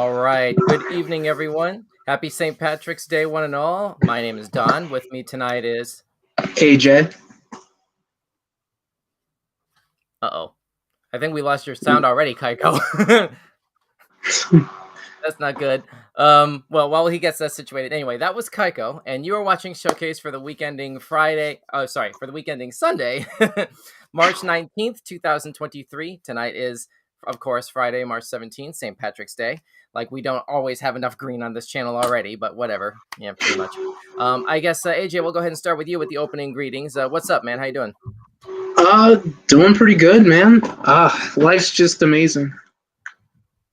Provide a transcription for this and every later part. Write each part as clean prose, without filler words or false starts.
All right. Good evening, everyone. Happy St. Patrick's Day, one and all. My name is Don. With me tonight is... AJ. Uh-oh. I think we lost your sound already, Kyko. That's not good. Well, while he gets that situated, anyway, that was Kyko, and you are watching Showcase for the week ending Friday. Oh, sorry, for the week ending Sunday, March 19th, 2023. Tonight is, of course, Friday, March 17th, St. Patrick's Day. Like, we don't always have enough green on this channel already, but whatever. Yeah, pretty much. I guess, AJ, we'll go ahead and start with you with the opening greetings. What's up, man? How you doing? Doing pretty good, man. Life's just amazing.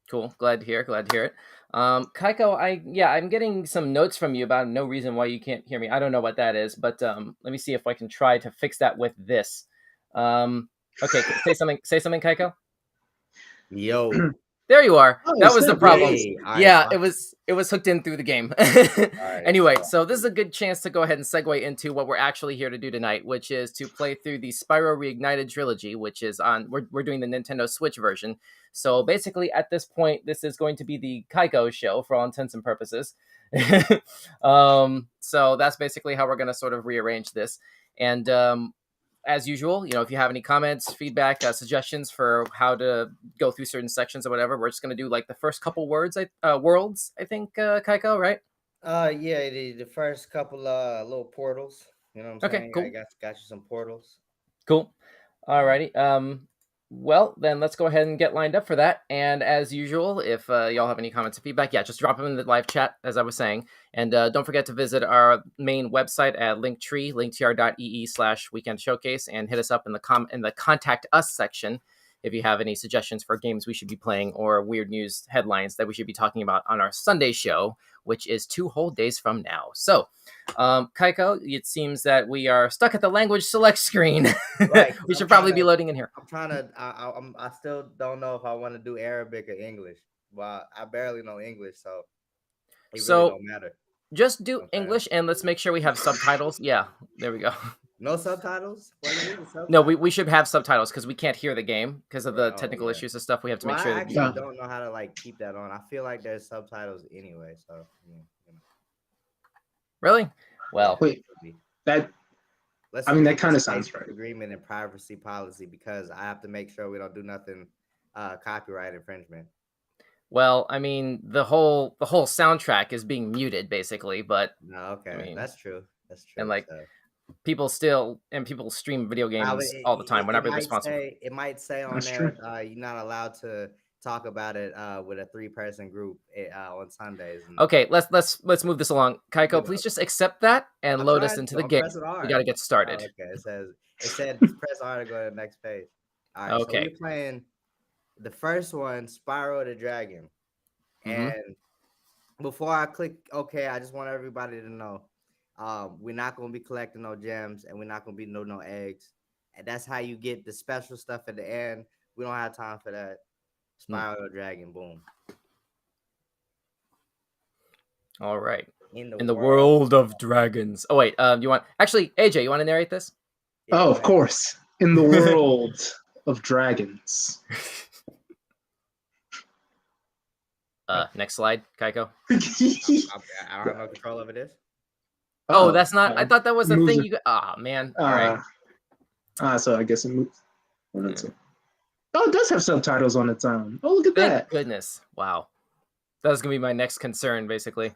Cool. Glad to hear it. Kyko, I'm getting some notes from you about no reason why you can't hear me. I don't know what that is, but let me see if I can try to fix that with this. Okay, say something, Kyko. Yo. There you are. Oh, that was the problem. Right, yeah, fine. it was hooked in through the game. Right, anyway, fine. so this is a good chance to go ahead and segue into what we're actually here to do tonight, which is to play through the Spyro Reignited Trilogy, which is on we're doing the Nintendo Switch version. So basically, at this point, this is going to be the Kyko show for all intents and purposes. So that's basically how we're going to sort of rearrange this. And as usual, if you have any comments, feedback, suggestions for how to go through certain sections or whatever, we're just going to do like the first couple worlds, I think, Kyko, right? Yeah, the first couple little portals. You know what I'm saying? Okay, cool. I got you some portals. Cool. Alrighty. Well, then let's go ahead and get lined up for that. And as usual, if y'all have any comments or feedback, just drop them in the live chat, as I was saying. And don't forget to visit our main website at Linktree, linktr.ee/weekend showcase, and hit us up in the contact us section if you have any suggestions for games we should be playing or weird news headlines that we should be talking about on our Sunday show, which is 2 whole days from now. So, Kyko, it seems that we are stuck at the language select screen. Right, we should probably be loading in here. I'm trying to. I still don't know if I want to do Arabic or English. Well, I barely know English, so it really don't matter. Just do English, and let's make sure we have subtitles. Yeah, there we go. No subtitles? No, we should have subtitles because we can't hear the game because of the technical issues and stuff. We have to make sure. I actually don't know how to keep that on. I feel like there's subtitles anyway. So. Really? Well, wait. That kind of sounds right. Agreement and privacy policy, because I have to make sure we don't do nothing copyright infringement. Well, I mean, the whole soundtrack is being muted basically, but that's true. And people stream video games all the time. We're not really responsible. It might say on there you're not allowed to talk about it with a 3-person group on Sundays. Okay, let's move this along. Kyko, please just accept that and load us into the game. We got to get started. It said press R to go to the next page. All right. Okay. So we're playing the first one, Spyro the Dragon. And before I click OK, I just want everybody to know we're not going to be collecting no gems, and we're not going to be no eggs. And that's how you get the special stuff at the end. We don't have time for that. Spyro the Dragon, boom. All right. In the world of dragons. Oh, wait. AJ, you want to narrate this? Yeah, of course. In the world of dragons. Next slide, Kyko. I don't know control over this. Oh, that's not. I thought that was a thing. Man. All right. So I guess it moves. Oh, it does have subtitles on its own. Oh, look at that! Goodness, wow. That's gonna be my next concern, basically.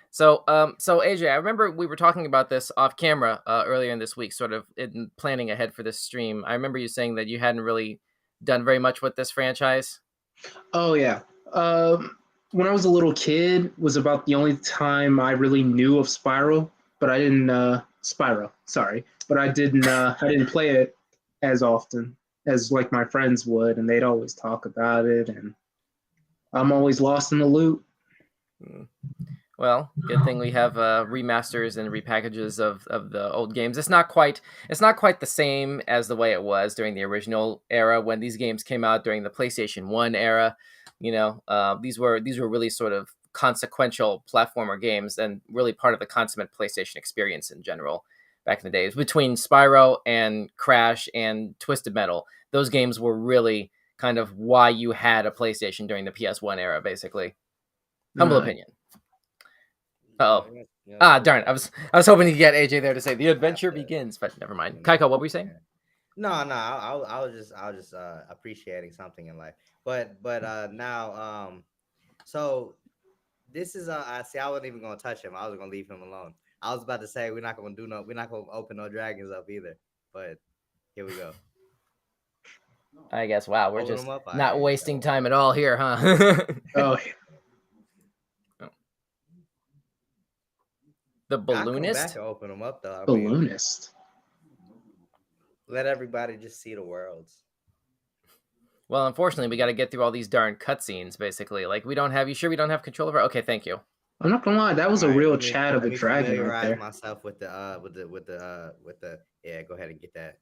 So AJ, I remember we were talking about this off camera earlier in this week, sort of in planning ahead for this stream. I remember you saying that you hadn't really done very much with this franchise. Oh yeah. When I was a little kid, was about the only time I really knew of Spyro. But I didn't Spyro. Sorry, but I didn't. I didn't play it as often as my friends would, and they'd always talk about it, and I'm always lost in the loop. Well, good thing we have remasters and repackages of the old games. It's not quite the same as the way it was during the original era when these games came out during the PlayStation 1 era. These were really sort of consequential platformer games and really part of the consummate PlayStation experience in general back in the days. Between Spyro and Crash and Twisted Metal, those games were really kind of why you had a PlayStation during the PS1 era, basically. Humble Nah. opinion. Oh. Darn! I was hoping to get AJ there to say the adventure begins, but never mind. Kyko, what were you saying? No, I was just appreciating something in life. But now so this is I see I wasn't even gonna touch him. I was gonna leave him alone. I was about to say we're not gonna open no dragons up either. But here we go. I guess wow, we're Open just them up. not wasting time at all here, huh? Oh, The I'll come back balloonist? and open them up though. I mean, balloonist. let everybody just see the worlds. Well, unfortunately, we got to get through all these darn cutscenes. Basically, like we don't have. You sure we don't have control over? Okay, thank you. I'm not gonna lie, that was All a right, real let chat of a me dragon right familiarize there. myself with the yeah. Go ahead and get that.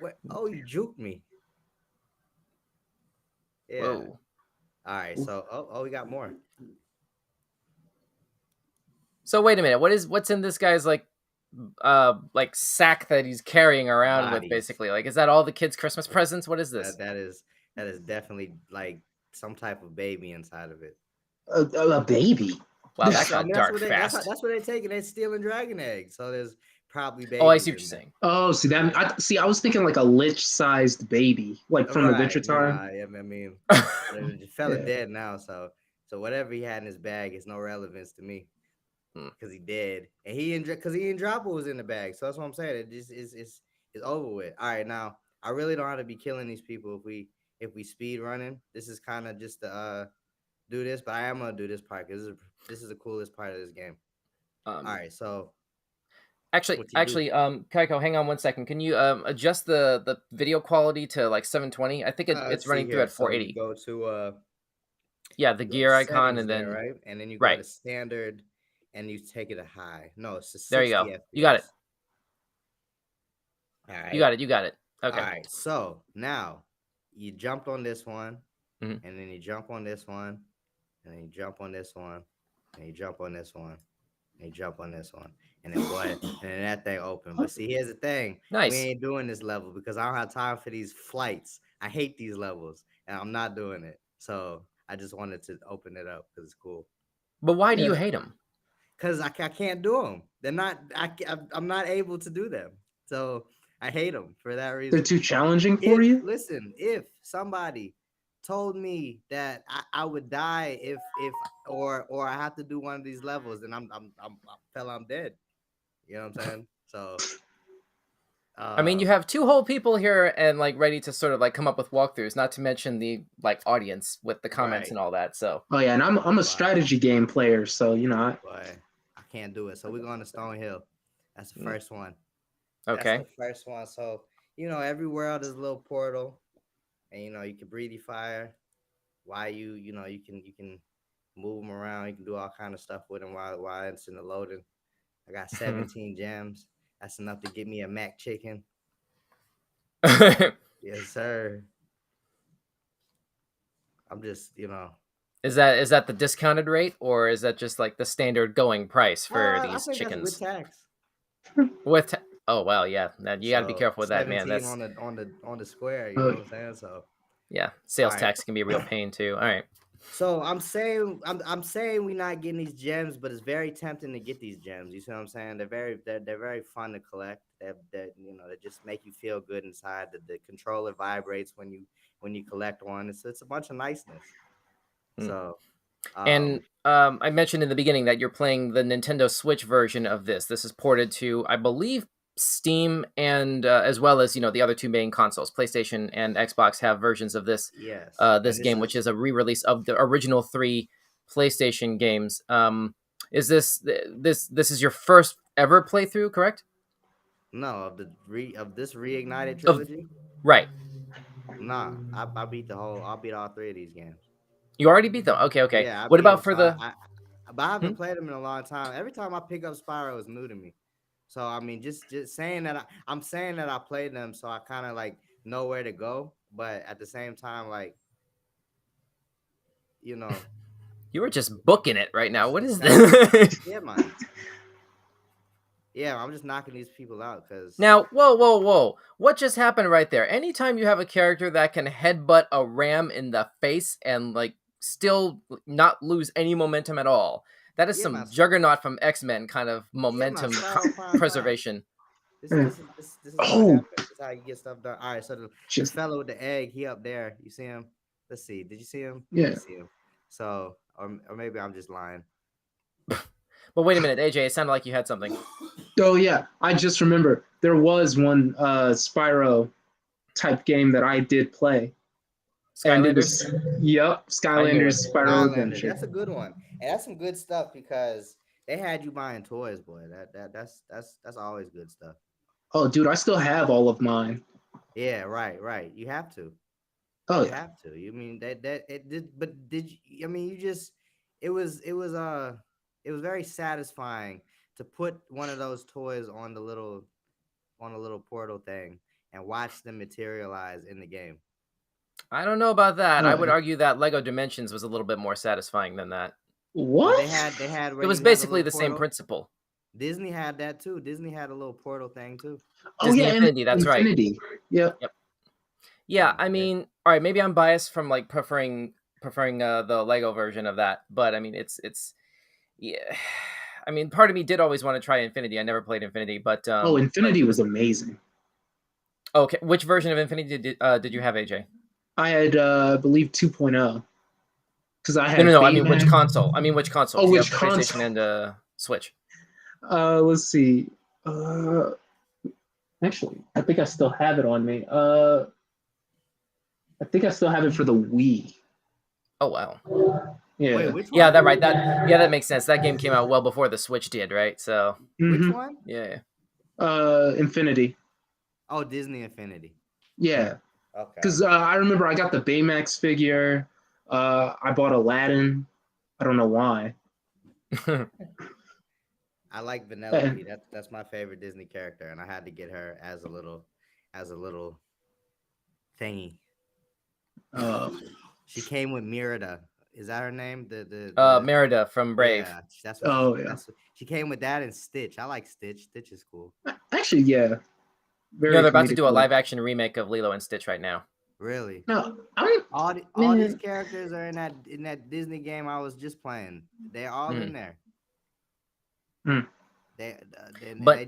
What? Oh, you juked me. Yeah. Whoa. All right. So we got more. So wait a minute. What's in this guy's like sack that he's carrying around with? Bodies. Basically, like is that all the kids' Christmas presents? What is this? That is definitely like some type of baby inside of it. A baby. Wow, that So, I got mean, dark fast. that's what they're taking. They're stealing dragon eggs. So there's probably babies. Oh, I see what in you're there. saying. Oh, see that? I was thinking like a lich-sized baby, like from Adventure Time. Nah, yeah, I mean, the fella dead now, so whatever he had in his bag is no relevance to me because he dead, and because he and Dropper was in the bag. So that's what I'm saying. It just is over with. All right, now I really don't have to be killing these people if we speed running. This is kind of just to do this, but I am gonna do this part because this is the coolest part of this game. All right, so. Actually, Kaiko, hang on one second. Can you adjust the video quality to like 720? I think it's running through at 480. So you go to the gear icon and then right, and then you go to standard, and you take it to high. No, it's 60 there you go. FPS. You got it. All right, you got it. Okay. All right, so now you jumped on this one, and then you jump on this one, and then you jump on this one, and you jump on this one, and you jump on this one. And then what? And then that thing open. But see, here's the thing. Nice. We ain't doing this level because I don't have time for these flights. I hate these levels, and I'm not doing it. So I just wanted to open it up because it's cool. But why do you hate them? Because I can't do them. They're not. I'm not able to do them. So I hate them for that reason. They're too challenging for you. Listen, if somebody told me that I would die if or I have to do one of these levels, then I'm dead. You know what I'm saying? So, I mean, you have two whole people here and like ready to sort of like come up with walkthroughs, not to mention the like audience with the comments and all that. So, oh yeah, and I'm a strategy game player, so you know. I can't do it. So we're going to Stone Hill. That's the first one. Okay. That's the first one. So every world is a little portal, and you can breathe your fire. While you can move them around. You can do all kind of stuff with them while it's in the loading. I got 17 gems. That's enough to get me a Mac chicken. Yes, sir. I'm just, Is that the discounted rate, or is that just like the standard going price for these chickens? That's with tax. Oh wow, yeah. You got to be careful with that, man. That's on the square. You know what I'm saying? So yeah, sales tax can be a real pain too. All right. So I'm saying we're not getting these gems, but it's very tempting to get these gems. You see what I'm saying? They're very fun to collect. They just make you feel good inside. The controller vibrates when you collect one. It's a bunch of niceness. So and I mentioned in the beginning that you're playing the Nintendo Switch version of this. This is ported to, I believe, Steam and as well as the other two main consoles, PlayStation and Xbox, have versions of this. Yes. This game, which is a re-release of the original 3 PlayStation games. Is this is your first ever playthrough, correct? No, of this Reignited Trilogy. Right. Nah, I beat I'll beat all 3 of these games. You already beat them. Okay. Yeah. What about for the? But I haven't played them in a long time. Every time I pick up Spyro, it's new to me. So I mean, just saying that I'm saying that I played them, so I kind of like know where to go. But at the same time, like, you were just booking it right now. What is this? Yeah, man. Yeah, I'm just knocking these people out because now, whoa! What just happened right there? Anytime you have a character that can headbutt a ram in the face and like still not lose any momentum at all. That is Yeah, man. some Juggernaut from X-Men kind of Yeah, man. momentum Spyro Prime 5. preservation. This is how it Oh, happens. This is how you get stuff done. All right, so the just fellow with the egg, he up there. You see him? Let's see. Did you see him? Yeah, yeah. you see him. So, or maybe I'm just lying. But wait a minute, AJ, it sounded like you had something. Oh yeah, I just remember there was one Spyro type game that I did play, and it Skylanders? was yep, I knew it. Skylanders Spyro Skylanders. Adventure. That's a good one, and that's some good stuff because they had you buying toys, boy. That's always good stuff. Oh, dude, I still have all of mine. Yeah, right. You have to. Oh You yeah. have to. You mean that it did, but did you? I mean, you just it was very satisfying to put one of those toys on a little portal thing and watch them materialize in the game. I don't know about that. I Oh would yeah. argue that Lego Dimensions was a little bit more satisfying than that. Well, What? they had where It was you had the basically little the same portal. principle. Disney had that too. Disney had a little portal thing too. Oh Disney yeah, and Infinity, that's right. Infinity. Yep. Yep. Yeah, Yeah, I man. mean, all right, maybe I'm biased from like preferring the Lego version of that, but I mean, it's yeah. I mean, part of me did always want to try Infinity. I never played Infinity, but Oh, Infinity was amazing. okay, which version of Infinity did you have, AJ? I had I believe 2.0 because I No, no, had no. I mean, which Baymax. console? I mean, which console? Oh, Do you have which the PlayStation console? and Switch? Let's see. Uh, Actually, I think I still have it on me. I think I still have it for the Wii. Oh wow. Yeah. Wait, which Yeah, one? that makes sense. That game came out well before the Switch did, right? So Which Mm-hmm. one? yeah. Infinity. Oh, Disney Infinity. Yeah. Okay. Because I remember I got the Baymax figure. I bought Aladdin. I don't know why. I like Vanellope. That's my favorite Disney character, and I had to get her as a little thingy. Uh, She came with Merida. Is that her name? The Merida from Brave. Yeah, oh yeah. She came with that and Stitch. I like Stitch. Stitch is cool. Actually, yeah. You Very know, they're about to comedic do a look. live action remake of Lilo and Stitch right now. Really? No, I mean, All these man, characters are in that Disney game I was just playing. They're all in there. Mm. They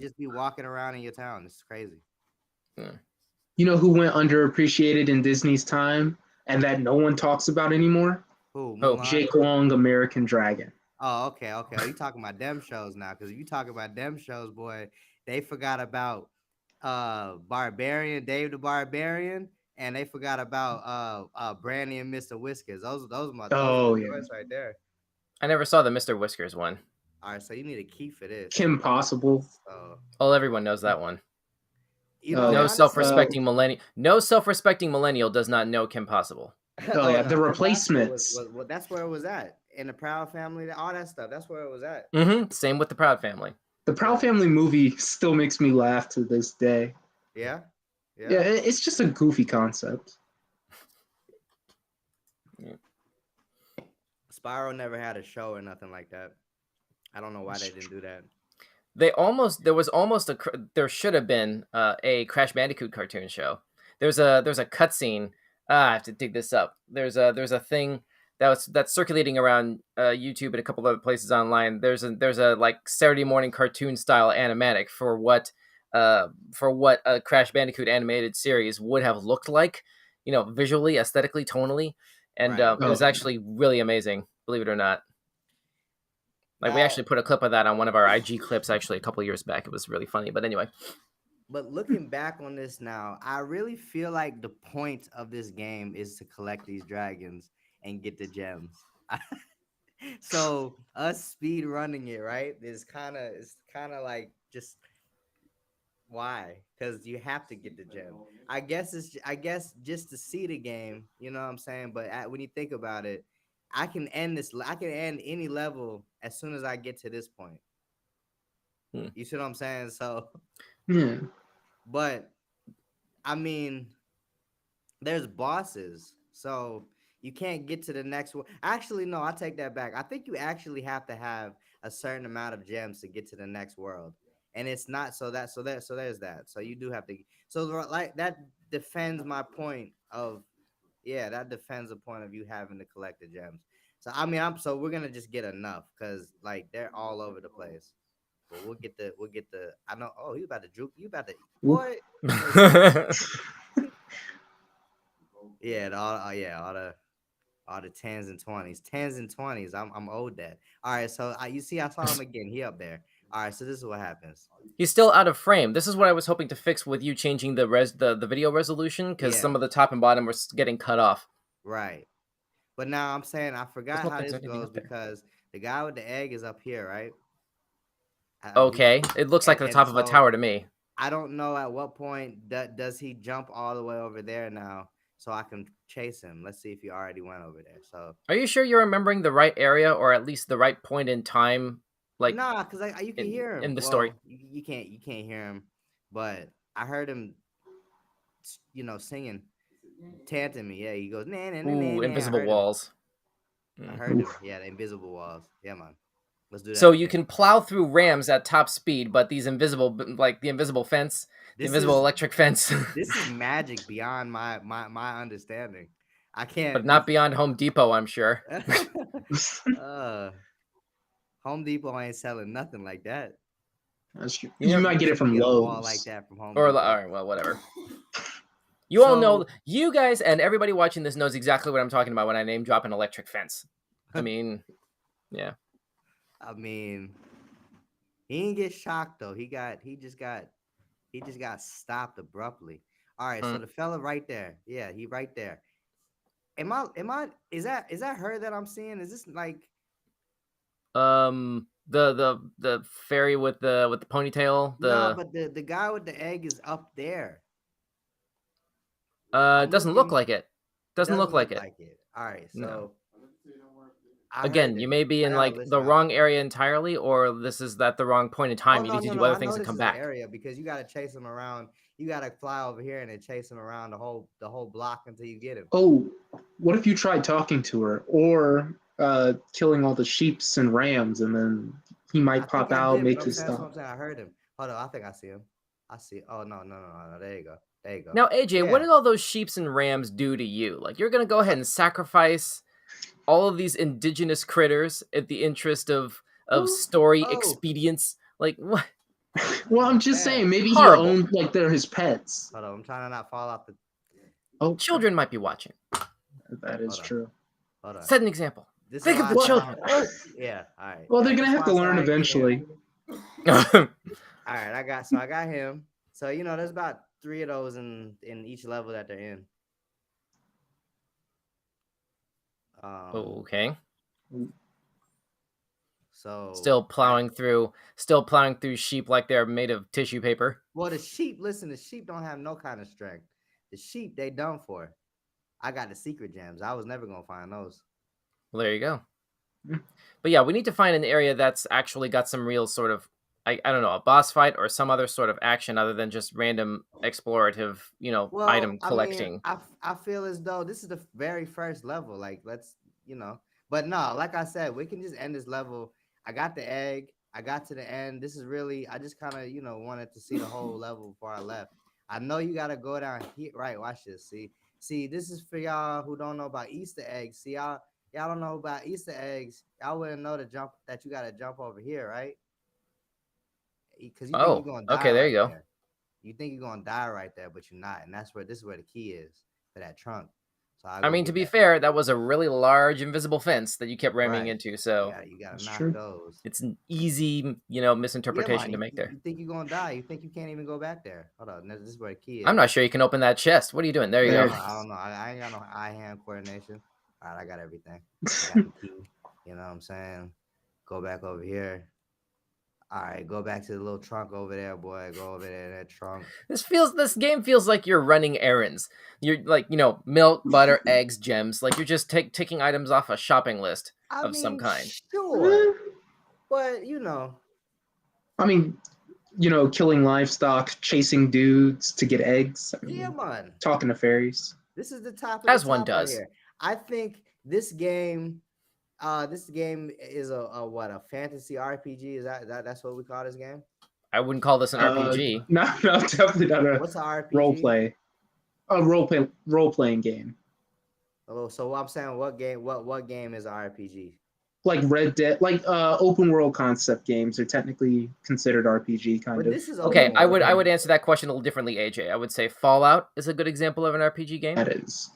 just be walking around in your town. It's crazy. You know who went underappreciated in Disney's time and that no one talks about anymore? Who? Oh. Mulan? Jake Long, American Dragon. Oh, okay. Oh, you talking about them shows now? Because if you talk about them shows, boy, they forgot about Barbarian, Dave the Barbarian, and they forgot about Brandy and Mr. Whiskers. Those are my joints right there. I never saw the Mr. Whiskers one. All right, so you need a key for this. Kim Possible. Oh, everyone knows that one. You know, No self-respecting millennial does not know Kim Possible. Oh yeah, The Replacements. That's where it was at. In the Proud Family, all that stuff. That's where it was at. Mm-hmm. Same with the Proud Family. The Proud Family movie still makes me laugh to this day. Yeah. Yeah, it's just a goofy concept. Spyro never had a show or nothing like that. I don't know why they didn't do that. There should have been a Crash Bandicoot cartoon show. There's a cutscene. I have to dig this up. There's a thing that's circulating around YouTube and a couple other places online. There's a like Saturday morning cartoon style animatic for what a Crash Bandicoot animated series would have looked like, you know, visually, aesthetically, tonally, and Right. it was actually really amazing, believe it or not. Like we actually put a clip of that on one of our IG clips actually a couple years back. It was really funny, but anyway. But looking back on this now, I really feel like the point of this game is to collect these dragons and get the gems. So us speed running it, right? It's kind of like just why? Because you have to get the gem. I guess just to see the game, you know what I'm saying? But when you think about it, I can end any level as soon as I get to this point. You see what I'm saying? So Yeah. But I mean, there's bosses, so you can't get to the next one. Actually, no, I take that back. I think you actually have to have a certain amount of gems to get to the next world, and it's not so there's that. So you do have to. So like that defends my point of Yeah, that defends the point of you having to collect the gems. So I mean, so we're gonna just get enough because like they're all over the place. But we'll get the. I know. Oh, you about to juke? You about to boy? Yeah, all the tens and twenties. I'm owed that. All right, so you see, I saw him again. He up there. All right, so this is what happens. He's still out of frame. This is what I was hoping to fix with you changing the video resolution because some Yeah, of the top and bottom were getting cut off. right. But now I'm saying I There's forgot no how point this in being goes up there. because the guy with the egg is up here, right? I do, Okay, it looks like the and top of a so tower to me. I don't know at what point does he jump all the way over there now, so I can chase him. Let's see if he already went over there. So Are you sure you're remembering the right area or at least the right point in time, like nah, cause you can hear him. in the story? Well, you can't hear him, but I heard him, singing, chanting me. Yeah, he goes nah nah nah nah Ooh, nah. I invisible heard him. walls. I Mm. heard him. Yeah, the invisible walls. Yeah, man. Let's do So that you again. can plow through rams at top speed, but these invisible, like the invisible fence, the This invisible is electric fence, this is magic beyond my understanding. I but can't. not beyond Home Depot, I'm sure. uh, Home Depot ain't selling nothing like that. You You might get it Couldn't even from get a wall like Lowe's. that from Home Or all Depot. right, well, whatever. You all know, So you guys and everybody watching this knows exactly what I'm talking about when I name drop an electric fence. I mean, yeah. I mean, he didn't get shocked though. He just got stopped abruptly. All right, so Mm. the fella right there, yeah, he right there. Is that her that I'm seeing? Is this like The fairy with the ponytail. nah? The But the guy with the egg is up there. it I'm doesn't look looking. like it. It Doesn't look doesn't like look it. like it. All right, No. so I heard Again, you it. may be I in gotta like the listen out. wrong area entirely, or this is at the wrong point in Oh time. You no, need to no, do no! other I things know and this come is the back. area because you gotta chase him around. You gotta fly over here and then chase him around the whole block until you get him. Oh, what if you tried talking to her or killing all the sheeps and rams, and then he I might think pop I out, did, but make I'm his saying that's what stop? I'm saying. I heard him. Hold on, I think I see him. I see. Oh no, no, no, no, no! There you go. There you go. Now, AJ, what Yeah. did all those sheeps and rams do to you? Like, you're gonna go ahead and sacrifice all of these indigenous critters at the interest of story Oh, expedience? Like, what? Well, I'm just damn. saying, maybe he Horrible. owned like they're his pets. Hold on, I'm trying to not fall off the. Oh, Children might be watching. that is Hold on. true. Hold on. Set an example. This is Think of why the I said children. yeah. All right. Well, Yeah, they're gonna this have why to I said learn I get him. eventually. All right. I got him. So there's about 3 of those in each level that they're in. Okay. So Still plowing through sheep like they're made of tissue paper. well, the sheep. Listen, the sheep don't have no kind of strength. The sheep they done for. I got the secret gems. I was never gonna find those. Well, there you go. But yeah, we need to find an area that's actually got some real sort of, I don't know, a boss fight or some other sort of action other than just random explorative, Well, item I mean, collecting. I feel as though this is the very first level. Like, but no, like I said, we can just end this level. I got the egg. I got to the end. This is really, I just kind of, wanted to see the whole level before I left. I know you got to go down here. Right. Watch this. See, this is for y'all who don't know about Easter eggs. See, y'all don't know about Easter eggs. Y'all wouldn't know that you got to jump over here, right? Because you think Oh, you're going to die okay, there right you go. there. You think you're gonna die right there, but you're not, and this is where the key is for that trunk. So I mean, to be fair, that was a really large invisible fence that you kept ramming into, so you gotta That's knock true. those. it's an easy, Yeah, misinterpretation man, to make there. you think you're gonna die? You think you can't even go back there? Hold on, this is where the key is. I'm not sure you can open that chest. What are you doing? There you There. go. I don't know. I ain't got no eye-hand coordination. All right, I got everything. I got the key. You know what I'm saying? Go back over here. All right, go back to the little trunk over there, boy. Go over there in that trunk. This game feels like you're running errands. You're like, milk, butter, eggs, gems. Like you're just taking items off a shopping list of some kind. Sure, but I mean, killing livestock, chasing dudes to get eggs. I mean, yeah, man. talking to fairies. This is the top of As the one top right does. here. I think this game is a fantasy RPG. Is that's what we call this game? I wouldn't call this an RPG. No, definitely not a What's an RPG? role play. A role playing game. Oh, so I'm saying, what game is an RPG? Like Red Dead, like open world concept games are technically considered RPG kind But of. this is Okay, open I world. would answer that question a little differently, AJ. I would say Fallout is a good example of an RPG game. That is.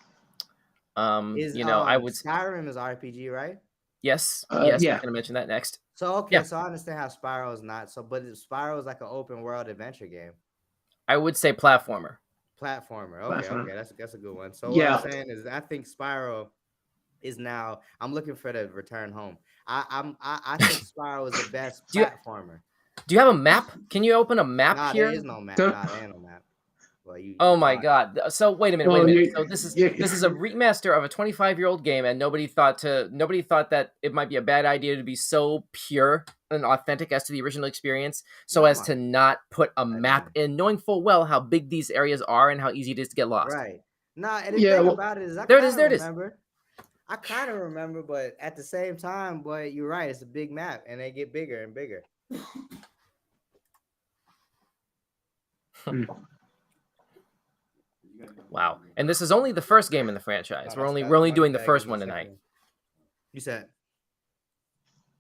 Is I would Skyrim is RPG, right? yes, Yeah. I'm gonna mention that next. So okay, Yeah. so I understand how Spyro is not. So, but Spyro is like an open world adventure game, I would say platformer. platformer. Okay, Platformer. okay, that's a good one. So what Yeah. I'm saying is, I think Spyro is now. I'm looking for the return home. I think Spyro is the best Do you- platformer. Do you have a map? Can you open a map Nah, here? there is no map. Don't- Nah, there ain't no map. Well, Oh my god! So wait a minute, Well, So this is a remaster of a 25-year-old game, and nobody thought that it might be a bad idea to be so pure and authentic as to the original experience, so as to not put a map in, knowing full well how big these areas are and how easy it is to get lost. Right. Nah, and the Yeah, thing well, about it is, I there it kind is, of there it is. remember. I kind of remember, but at the same time, but you're right. It's a big map, and they get bigger and bigger. Wow! And this is only the first game in the franchise. We're only doing the first one tonight. You said.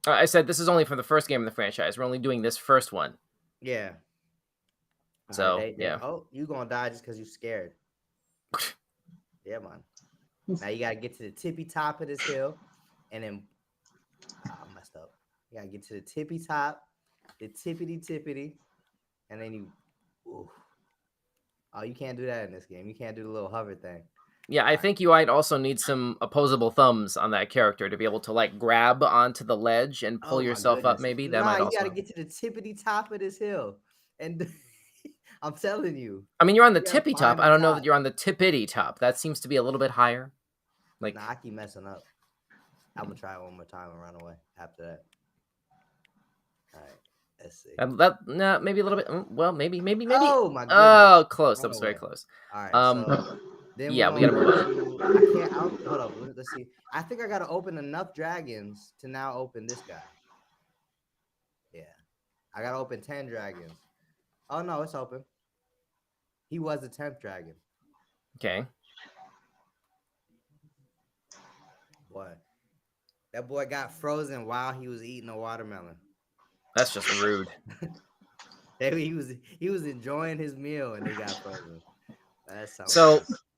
I said this is only for the first game in the franchise. We're only doing this first one. Yeah. So yeah. Oh, you gonna die just because you're scared. Yeah, man. Now you gotta get to the tippy top of this hill, and then I messed up. You gotta get to the tippy top, the tippity, and then you. Ooh. Oh, you can't do that in this game. You can't do the little hover thing. Yeah, I think you might also need some opposable thumbs on that character to be able to like grab onto the ledge and pull yourself up. Maybe that might also. You gotta get to the tippity top of this hill, and I'm telling you. I mean, you're on the tippy top. I don't know that you're on the tippity top. That seems to be a little bit higher. Like, nah, I keep messing up. I'm gonna try it one more time and run away after that. All right, let's see. Maybe a little bit. Well, maybe. Oh my goodness! Oh, close. That was very close. All right. So then we gotta move on. I can't. Hold up. Let's see. I think I gotta open enough dragons to now open this guy. Yeah, I gotta open 10 dragons. Oh no, it's open. He was the 10th dragon. Okay. Boy, that boy got frozen while he was eating a watermelon. That's just rude. He was enjoying his meal and he got frozen.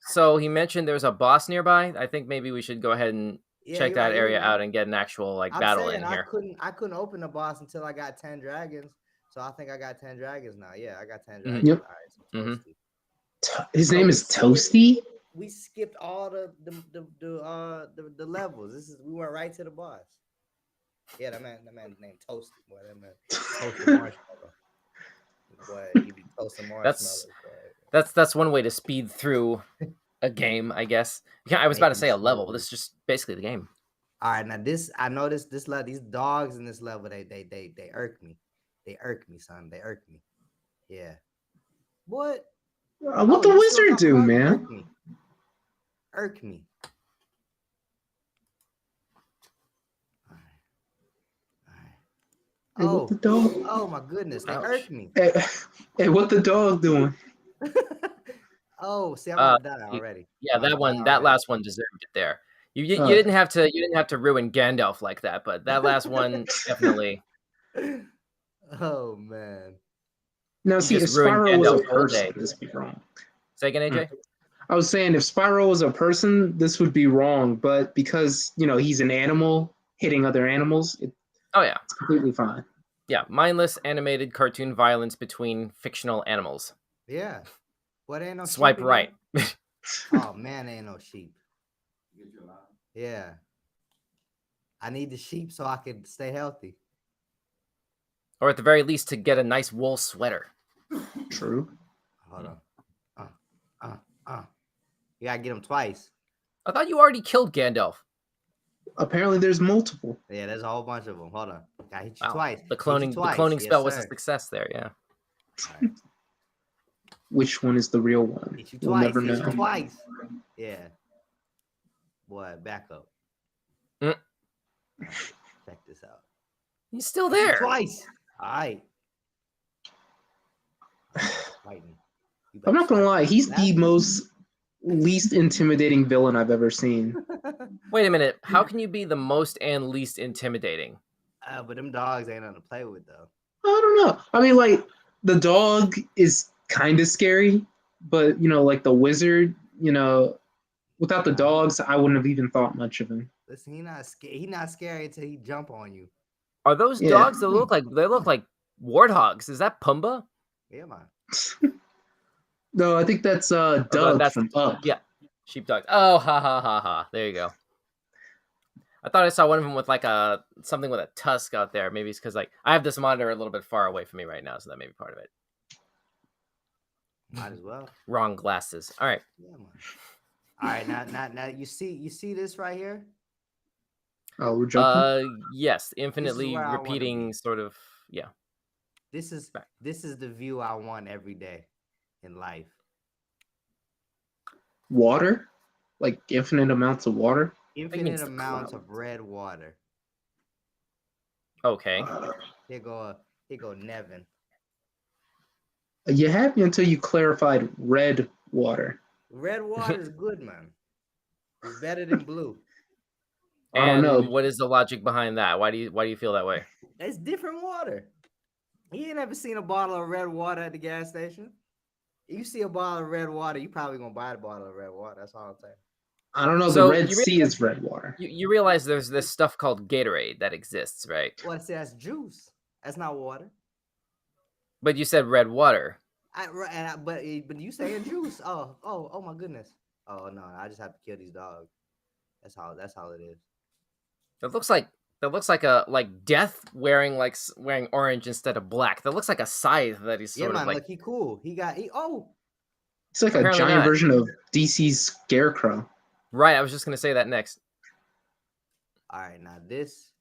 So he mentioned there's a boss nearby. I think maybe we should go ahead and check that area out and get an actual battle in here. I couldn't open the boss until I got 10 dragons. So I think I got 10 dragons now. Yeah, I got 10 dragons. Yep. All right, so his name is Toasty. We skipped all the levels. We went right to the boss. Yeah, that man named Toasty. Boy, that man toasted marshmallow. Boy, you be toasting marshmallows. That's one way to speed through a game, I guess. Yeah, I was about to say a level, but this is just basically the game. All right, now I know this level, these dogs in this level, they irk me. They irk me, son. They irk me. Yeah. What? What the wizard do, man? Irk me. All right. Hey, what the dog? Oh my goodness, they irk me. Hey, what the dog doing? Oh, see, I'm gonna die already. Yeah, that last one deserved it there. You didn't have to ruin Gandalf like that, but that last one definitely. Oh man. Now see, if Spyro was a person, this would be wrong. Say again, AJ? I was saying if Spyro was a person, this would be wrong, but because he's an animal hitting other animals, it's completely fine. Yeah, mindless animated cartoon violence between fictional animals. Yeah. What ain't no swipe sheep right. Oh man, ain't no sheep. Yeah. I need the sheep so I can stay healthy. Or at the very least to get a nice wool sweater. True. Hold on. You gotta get him twice. I thought you already killed Gandalf. Apparently there's multiple. Yeah, there's a whole bunch of them. Hold on. Gotta hit you twice. The cloning spell was a success there, yeah. Right. Which one is the real one? Hit you twice. Never know. Twice. Yeah. Boy, back up. Check this out. He's still there. Twice. All right. I'm not gonna lie, he's the most least intimidating villain I've ever seen. Wait a minute. How can you be the most and least intimidating? But them dogs ain't nothing to play with though. I don't know. I mean, like the dog is kind of scary, but like the wizard, without the dogs, I wouldn't have even thought much of him. Listen, he not scary until he jump on you. Are those dogs that look like warthogs? Is that Pumbaa? Yeah, man. No, I think that's Doug from Up. Yeah, sheepdogs. Oh, ha ha ha ha. There you go. I thought I saw one of them with like something with a tusk out there. Maybe it's because like I have this monitor a little bit far away from me right now, so that may be part of it. Might as well. Wrong glasses. All right. Yeah, man. All right, now you see this right here? Oh, we're jumping. Yes, infinitely repeating sort of. Yeah. This is the view I want every day in life. Water, like infinite amounts of water. Infinite amounts of red water. Okay. Here go Nevin. You had me until you clarified red water. Red water is good, man. It's better than blue. I don't know. What is the logic behind that? Why do you feel that way? It's different water. You ain't ever seen a bottle of red water at the gas station? You see a bottle of red water, you probably gonna buy the bottle of red water. That's all I'm saying. I don't know. So the Red Sea is red water. You realize there's this stuff called Gatorade that exists, right? Well, see, that's juice. That's not water. But you said red water. But you saying juice? Oh my goodness. Oh no, I just have to kill these dogs. That's how it is. That looks like a death wearing orange instead of black. That looks like a scythe that he's sort of like. Look, he cool. It's like a giant version of DC's Scarecrow. Right, I was just gonna say that next. All right, now this.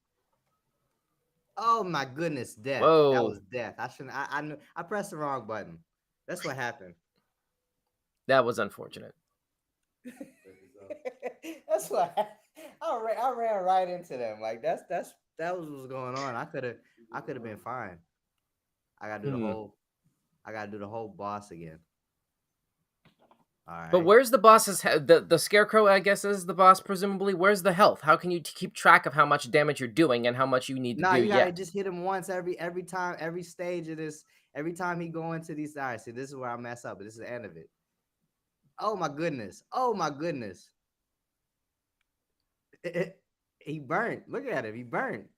Oh my goodness, death. Whoa. That was death. I shouldn't. I knew. I pressed the wrong button. That's what happened. That was unfortunate. That's what I ran right into them. Like that was what's going on. I could have been fine. I gotta do the whole boss again. All right. But where's the boss's the Scarecrow? I guess is the boss, presumably. Where's the health? How can you keep track of how much damage you're doing and how much you need to do? You gotta just hit him once every time, every stage of this. Every time he go into these. All right, see, this is where I mess up, but this is the end of it. Oh my goodness! Oh my goodness! He burnt. Look at him. He burnt.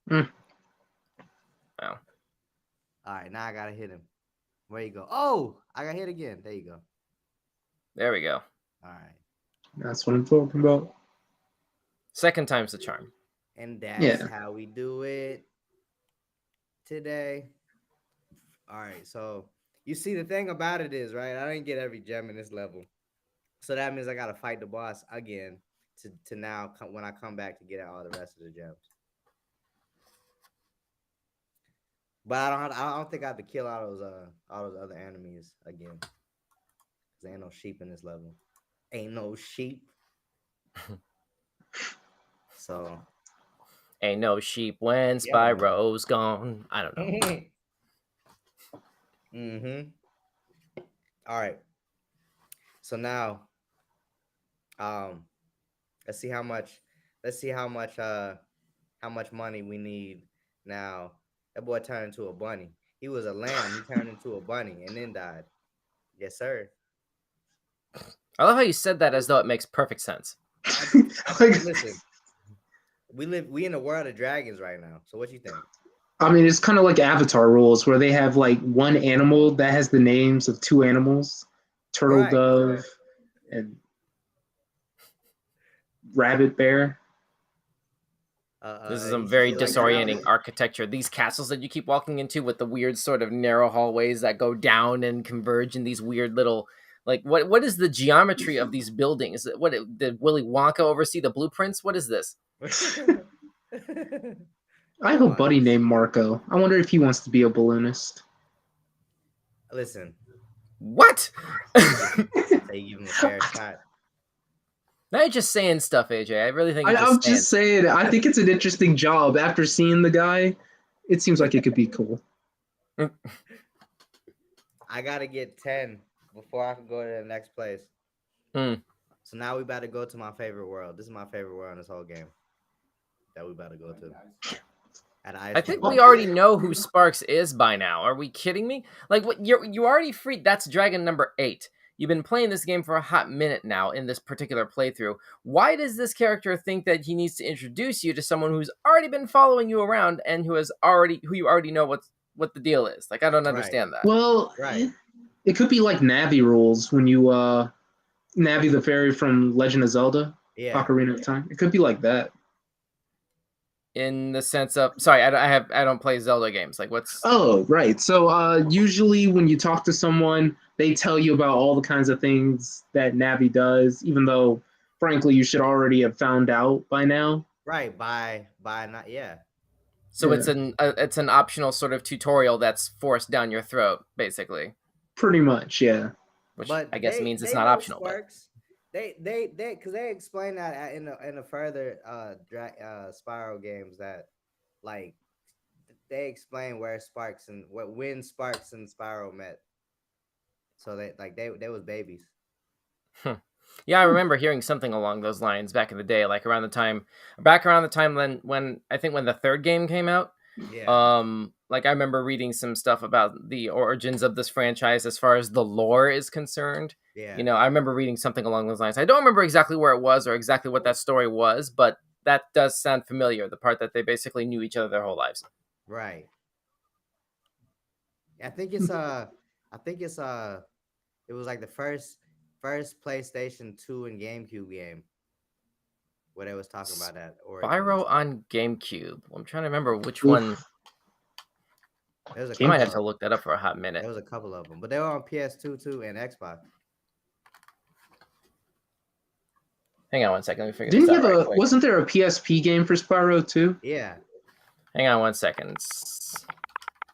Wow. All right, now I gotta hit him. Where you go? Oh, I got hit again. There you go. There we go. All right. That's what I'm talking about. Second time's the charm. And that's how we do it today. All right. So you see, the thing about it is, right, I didn't get every gem in this level. So that means I got to fight the boss again to now when I come back to get all the rest of the gems. But I don't think I have to kill all those other enemies again. There ain't no sheep in this level. Ain't no sheep. So. Ain't no sheep when Spyro's gone. I don't know. Mm-hmm. All right. So now, let's see how much money we need now. That boy turned into a bunny. He was a lamb. He turned into a bunny and then died. Yes, sir. I love how you said that as though it makes perfect sense. Listen, we in the world of dragons right now. So what you think? I mean, it's kind of like Avatar rules where they have like one animal that has the names of two animals, turtle dove and rabbit bear. This is some very disorienting architecture. These castles that you keep walking into with the weird sort of narrow hallways that go down and converge in these weird little, like, what is the geometry of these buildings? Did Willy Wonka oversee the blueprints? What is this? I have a buddy named Marco. I wonder if he wants to be a balloonist. Listen. What? They give him a fair shot. Now you're just saying stuff, AJ. I really think I'm just saying. I think it's an interesting job. After seeing the guy, it seems like it could be cool. I gotta get 10 before I can go to the next place. Hmm. So now we about to go to my favorite world. This is my favorite world in this whole game that we about to go to. At I Ice think Wonderland. we already know who Sparks is by now. Are we kidding me? Like, what you already freed? That's Dragon number 8. You've been playing this game for a hot minute now in this particular playthrough. Why does this character think that he needs to introduce you to someone who's already been following you around and who you already know what the deal is? Like, I don't Right. understand that. Well, Right. it could be like Navi rules when you Navi the fairy from Legend of Zelda, Yeah. Ocarina of Time. It could be like that. In the sense of, sorry, I don't play Zelda games. Like, what's Oh, right. So usually when you talk to someone, they tell you about all the kinds of things that Navi does, even though, frankly, you should already have found out by now. Right. By not. Yeah. so Yeah, it's an optional sort of tutorial that's forced down your throat, basically, pretty much. Yeah. which I But guess means it's they not know optional. But Sparks. They because they explain that in the further Spyro games that like they explain where Sparks and when Sparks and Spyro met. So they was babies. yeah, I remember hearing something along those lines back in the day, like back around the time when I think when the third game came out. Yeah. Like I remember reading some stuff about the origins of this franchise as far as the lore is concerned. Yeah. I remember reading something along those lines. I don't remember exactly where it was or exactly what that story was, but that does sound familiar. The part that they basically knew each other their whole lives. Right. I think it's it was like the first PlayStation 2 and GameCube game where they was talking about that origin and Spyro stuff. on GameCube. I'm trying to remember which Oof. one. There was a I might couple have of to look that up for a hot minute. there was a couple of them, but they were on PS2 too and Xbox. Hang on one second. Let me figure Didn't this you out have right a? quick. Wasn't there a PSP game for Spyro too? Yeah. Hang on one second.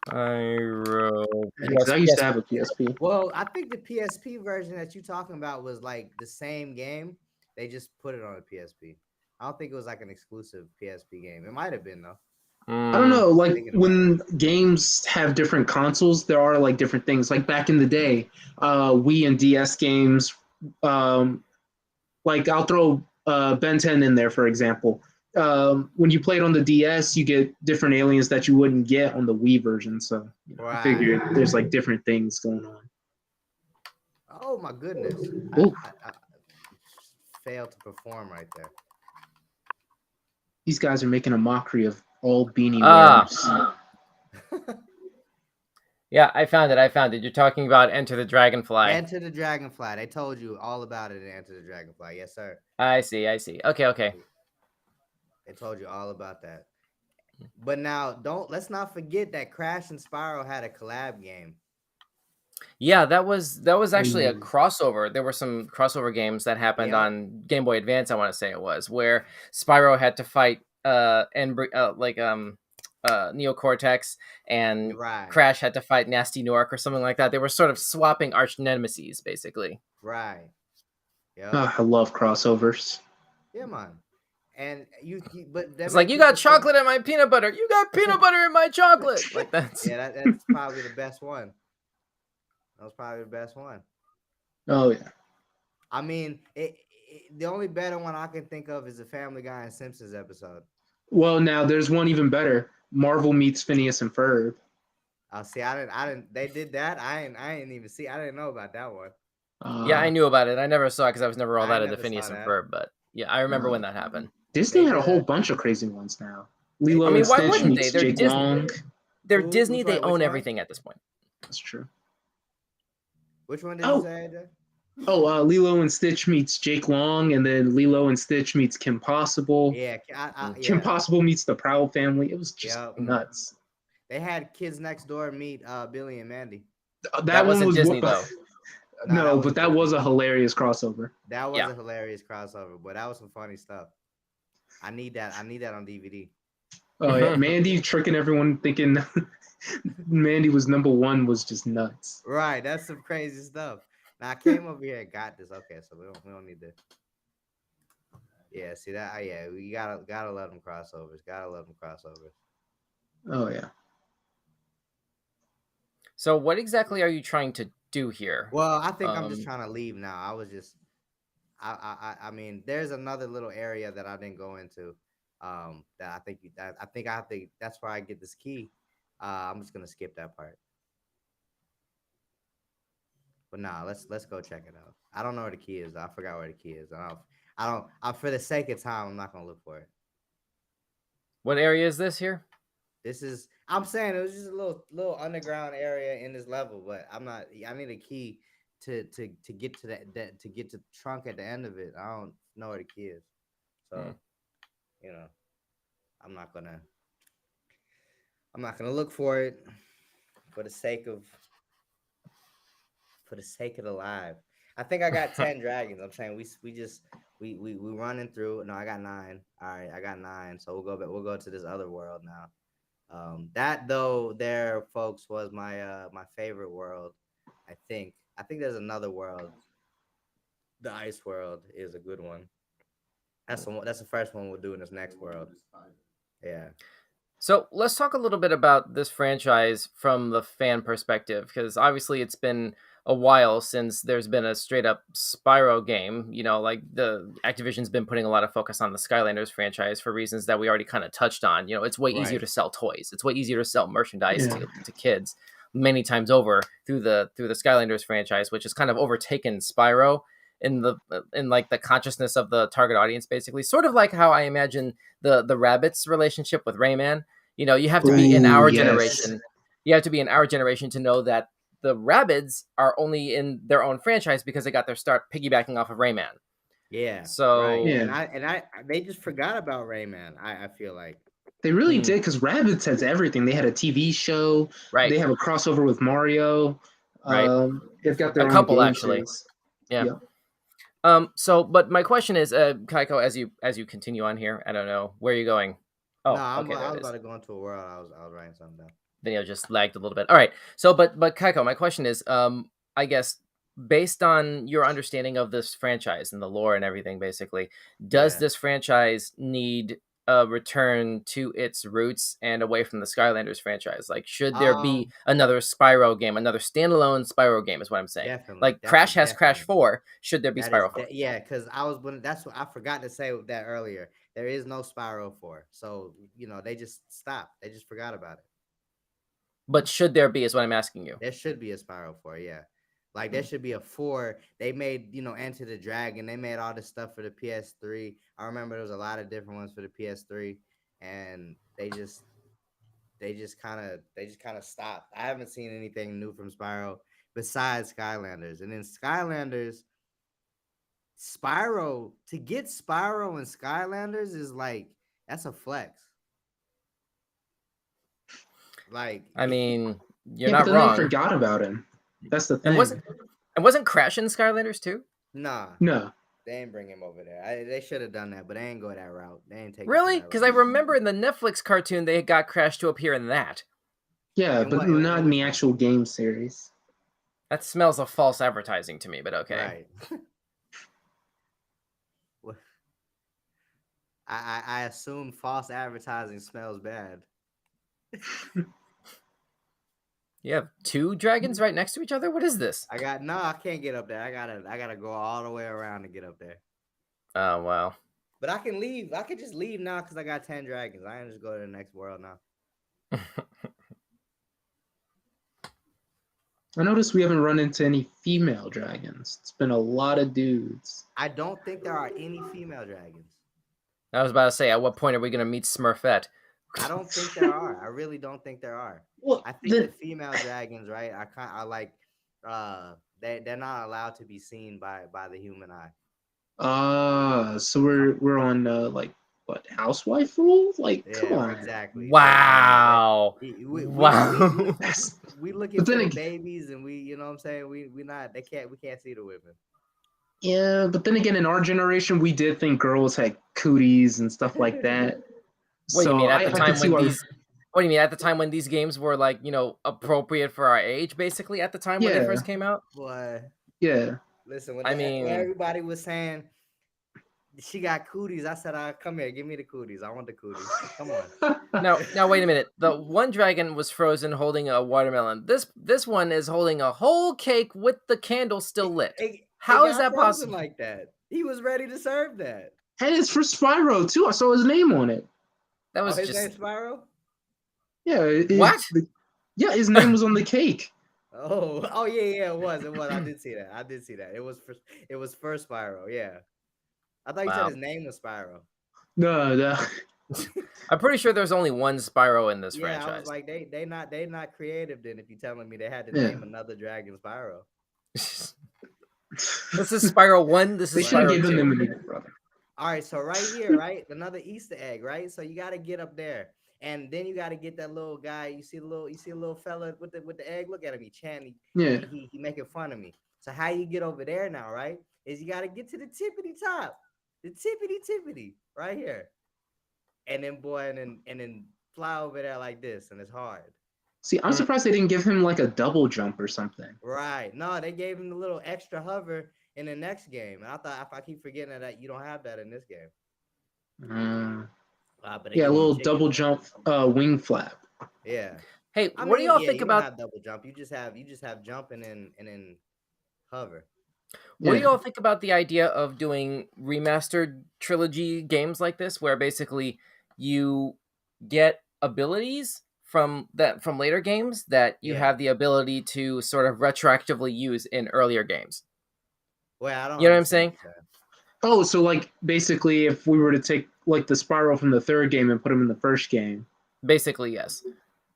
Spyro. Because I used to have a PSP. Well, I think the PSP version that you're talking about was like the same game. They just put it on a PSP. I don't think it was like an exclusive PSP game. It might have been though. I don't know. Like Thinking about when games have different consoles, there are like different things. Like back in the day, Wii and DS games. Like I'll throw Ben 10 in there for example. When you play it on the DS, you get different aliens that you wouldn't get on the Wii version. So I Right. figured there's like different things going on. Oh my goodness. Ooh. I failed to perform right there. These guys are making a mockery of all beanie Ah. wearers. Yeah, I found it. You're talking about Enter the Dragonfly. Enter the Dragonfly. They told you all about it in Enter the Dragonfly. Yes, sir. I see. Okay. They told you all about that. But now let's not forget that Crash and Spyro had a collab game. Yeah, that was actually a crossover. There were some crossover games that happened on Game Boy Advance, I want to say it was, where Spyro had to fight Neocortex and Right. Crash had to fight Nasty Nork or something like that. They were sort of swapping arch nemesis, basically. Right. Yeah. I love crossovers. Yeah, man. And but it's like you got chocolate in my peanut butter. You got peanut butter in my chocolate. Like that's that's probably the best one. That was probably the best one. Oh yeah. I mean, the only better one I can think of is the Family Guy and Simpsons episode. Well, now there's one even better. Marvel meets Phineas and Ferb. See, I didn't. They did that. I didn't even see. I didn't know about that one. Yeah, I knew about it. I never saw it because I was never all that into never Phineas saw and that. Ferb. But yeah, I remember when that happened. Disney had a whole bunch of crazy ones now. Lilo and why Stitch wouldn't meets they? They're Jake Disney. Long. They're Who- Disney. which They one- which own one? everything at this point. That's true. Which one did you say? AJ? Oh, Lilo and Stitch meets Jake Long, and then Lilo and Stitch meets Kim Possible. Yeah, Kim Possible meets the Proud Family. It was just nuts. They had Kids Next Door meet Billy and Mandy. That one wasn't was Disney though. No, but that was a hilarious crossover. That was a hilarious crossover, but that was some funny stuff. I need that on DVD. Oh yeah, Mandy tricking everyone thinking Mandy was number one was just nuts. Right, that's some crazy stuff. Now I came over here and got this. Okay, so we don't need to. Yeah, see that? Yeah, we gotta love them crossovers. Gotta love them crossovers. Oh yeah. So what exactly are you trying to do here? Well, I think I'm just trying to leave now. I was just I mean, there's another little area that I didn't go into. That I think I have to. That's where I get this key. I'm just gonna skip that part. But nah, let's go check it out. I don't know where the key is. I forgot where the key is. I don't. For the sake of time, I'm not gonna look for it. What area is this here? This is. I'm saying it was just a little underground area in this level, but I'm not. I need a key to get to that to get to the trunk at the end of it. I don't know where the key is, so you know, I'm not gonna. I'm not gonna look for it for the sake of the live. I think I got 10 dragons. I'm saying we running through. No, I got 9. All right, I got 9. So we'll go back. We'll go to this other world now. That though, there, folks, was my favorite world. I think there's another world. The ice world is a good one. That's the first one we'll do in this next world. Yeah. So let's talk a little bit about this franchise from the fan perspective, because obviously it's been a while since there's been a straight up Spyro game. You know, like the Activision's been putting a lot of focus on the Skylanders franchise for reasons that we already kind of touched on. You know, it's way easier to sell toys. It's way easier to sell merchandise to kids many times over through the Skylanders franchise, which has kind of overtaken Spyro in like the consciousness of the target audience, basically. Sort of like how I imagine the Rabbits relationship with Rayman. You know, you have to be in our generation. You have to be in our generation to know that the Rabbids are only in their own franchise because they got their start piggybacking off of Rayman. Yeah. So and they just forgot about Rayman. I feel like they really did, because Rabbids has everything. They had a TV show. Right. They have a crossover with Mario. Right. They've got their a own couple game actually. series. Yeah. So, but my question is, Kyko, as you continue on here, I don't know where you're going. Oh, no, I okay, was about to go into a world. I was writing something down. Video just lagged a little bit. All right. So, but Kyko, my question is, I guess based on your understanding of this franchise and the lore and everything, basically, does this franchise need a return to its roots and away from the Skylanders franchise? Like, should there be another Spyro game, another standalone Spyro game? Is what I'm saying. Definitely. Like Crash has Crash 4. Should there be Spyro 4? Yeah, because that's what I forgot to say that earlier. There is no Spyro 4, so you know they just stopped. They just forgot about it. But should there be, is what I'm asking you. There should be a Spyro 4, yeah. Like there should be a 4. They made, Enter the Dragon. They made all this stuff for the PS3. I remember there was a lot of different ones for the PS3, and they just kind of stopped. I haven't seen anything new from Spyro besides Skylanders. And then Skylanders, to get Spyro and Skylanders is like, that's a flex. Like, I mean, you're not but wrong. They forgot about him. That's the thing. And wasn't Crash in Skylanders too? Nah. No. They ain't bring him over there. They should have done that, but they ain't go that route. They ain't take. Really? Because I remember in the Netflix cartoon they got Crash to appear in that. Yeah, but not in the actual game series. That smells of false advertising to me, but okay. Right. I assume false advertising smells bad. You have 2 dragons right next to each other? What is this? I can't get up there. I gotta go all the way around to get up there. Oh wow. But I can leave. I can just leave now because I got 10 dragons. I can just go to the next world now. I noticed we haven't run into any female dragons. It's been a lot of dudes. I don't think there are any female dragons. I was about to say, at what point are we going to meet Smurfette? I don't think there are. I really don't think there are. Well, I think the female dragons, right? They're not allowed to be seen by the human eye. So we're on what, housewife rules? Like, yeah, come on. Exactly. Wow. Wow. We looking for the babies, and we, you know what I'm saying? We can't see the women. Yeah, but then again, in our generation, we did think girls had cooties and stuff like that. What do you mean at the time when these? What do you mean at the time when these games were like, appropriate for our age, basically at the time when they first came out? Boy. Yeah. Listen, when everybody was saying she got cooties, I said, come here, give me the cooties. I want the cooties. Come on. Now wait a minute. The one dragon was frozen holding a watermelon. This one is holding a whole cake with the candle still lit. How is that possible? Like that. He was ready to serve that. And it's for Spyro too. I saw his name on it. That was His just name's Spyro? Yeah. what? Yeah, his name was on the cake. Oh yeah, it was. I did see that. It was first Spyro, yeah. I thought you said Wow. his name was Spyro. No. I'm pretty sure there's only one Spyro in this Yeah, I franchise. was like, they not creative then if you're telling me they had to Yeah. name another dragon Spyro. This is Spyro 1. This They is should have Spyro given 2. them an equal brother. All right, so right here, right, another Easter egg, right? So you got to get up there, and then you got to get that little guy. You see a little fella with the egg. Look at him, he chanting. Yeah. He making fun of me. So how you get over there now, right? Is you got to get to the tippity top, the tippity right here, and then and then fly over there like this, and it's hard. See, I'm surprised they didn't give him like a double jump or something. Right? No, they gave him the little extra hover in the next game. And I thought if I keep forgetting that you don't have that in this game. But Yeah, a little double jump, wing flap. Yeah. Hey, what do y'all think you about? Don't have double jump? You just have jump and then hover. What do y'all think about the idea of doing remastered trilogy games like this, where basically you get abilities from later games that you have the ability to sort of retroactively use in earlier games? Well, I don't. You know what I'm saying? Oh, so like basically, if we were to take like the Spyro from the third game and put him in the first game, basically yes.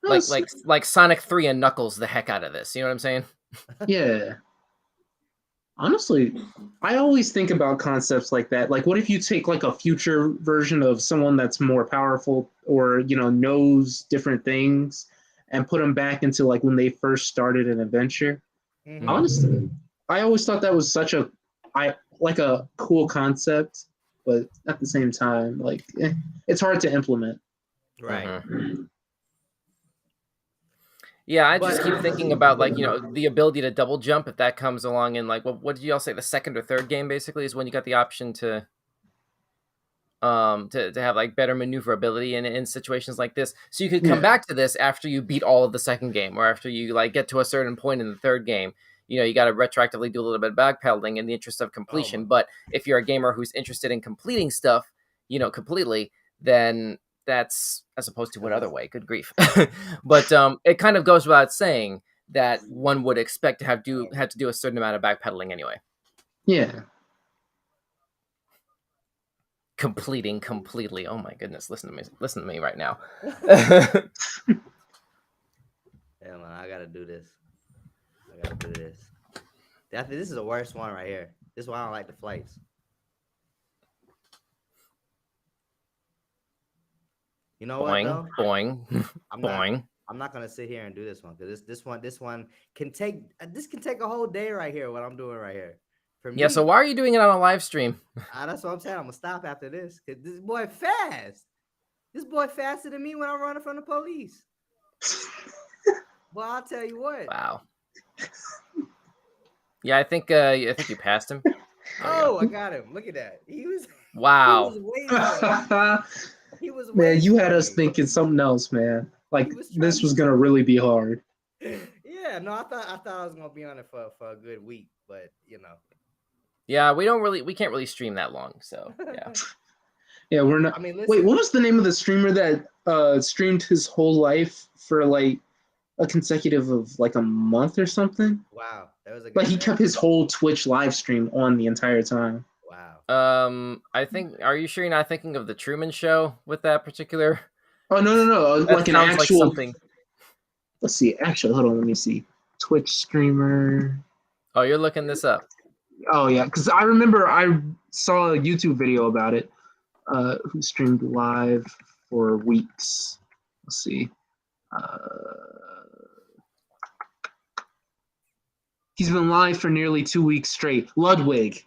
Like Sonic 3 and Knuckles the heck out of this. You know what I'm saying? Yeah. Honestly, I always think about concepts like that. Like, what if you take like a future version of someone that's more powerful or, knows different things and put them back into like when they first started an adventure? Mm-hmm. Honestly, I always thought that was such a cool concept, but at the same time, like, it's hard to implement. Right. Mm-hmm. Yeah, I just keep thinking about the ability to double jump if that comes along in what did y'all say, the second or third game basically is when you got the option to have like better maneuverability in situations like this. So you could come back to this after you beat all of the second game or after you get to a certain point in the third game. You got to retroactively do a little bit of backpedaling in the interest of completion. But if you're a gamer who's interested in completing stuff, completely, then that's as opposed to what other way? Good grief. But it kind of goes without saying that one would expect to have to do a certain amount of backpedaling anyway. Yeah. Completing completely. Oh my goodness! Listen to me right now. Yeah, man, I gotta do this. This is the worst one right here. This is why I don't like the flights. You know boing, what? Though? Boing. Boing. I'm not gonna sit here and do this one because this one can take a whole day right here. What I'm doing right here. For me, yeah. So why are you doing it on a live stream? That's what I'm saying. I'm gonna stop after this because this boy fast. This boy faster than me when I'm running from the police. Well, I'll tell you what. Wow. Yeah, I think you passed him. Oh, I got him. Look at that. He was. Wow. He was waiting. He was waiting. Man, you had us thinking something else, man. Like this was gonna really be hard. Yeah, no, I thought I was gonna be on it for a good week, but Yeah, we can't really stream that long, so yeah. Yeah, we're not. I mean, listen, wait, what was the name of the streamer that streamed his whole life for like a consecutive of like a month or something? Wow, that was a good. Like he kept his whole Twitch live stream on the entire time. Wow. I think. Are you sure you're not thinking of the Truman Show with that particular? Oh no! That like an sounds actual. like something. Let's see. Actually, hold on. Let me see. Twitch streamer. Oh, you're looking this up. Oh yeah, because I remember I saw a YouTube video about it. Who streamed live for weeks? Let's see. He's been live for nearly 2 weeks straight. Ludwig,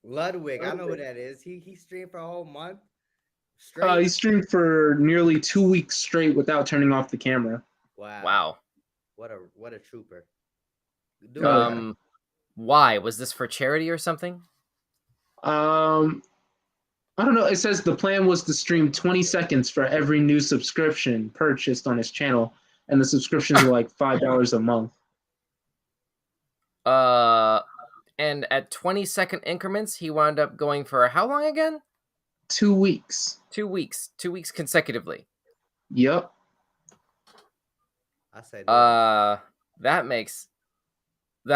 I know what that is. He streamed for a whole month straight. He streamed for nearly 2 weeks straight without turning off the camera. Wow. What a trooper. Why? Was this for charity or something? I don't know. It says the plan was to stream 20 seconds for every new subscription purchased on his channel, and the subscriptions were like $5 a month. and at 20-second increments, he wound up going for how long again? 2 weeks. 2 weeks. 2 weeks consecutively. Yep. I said, that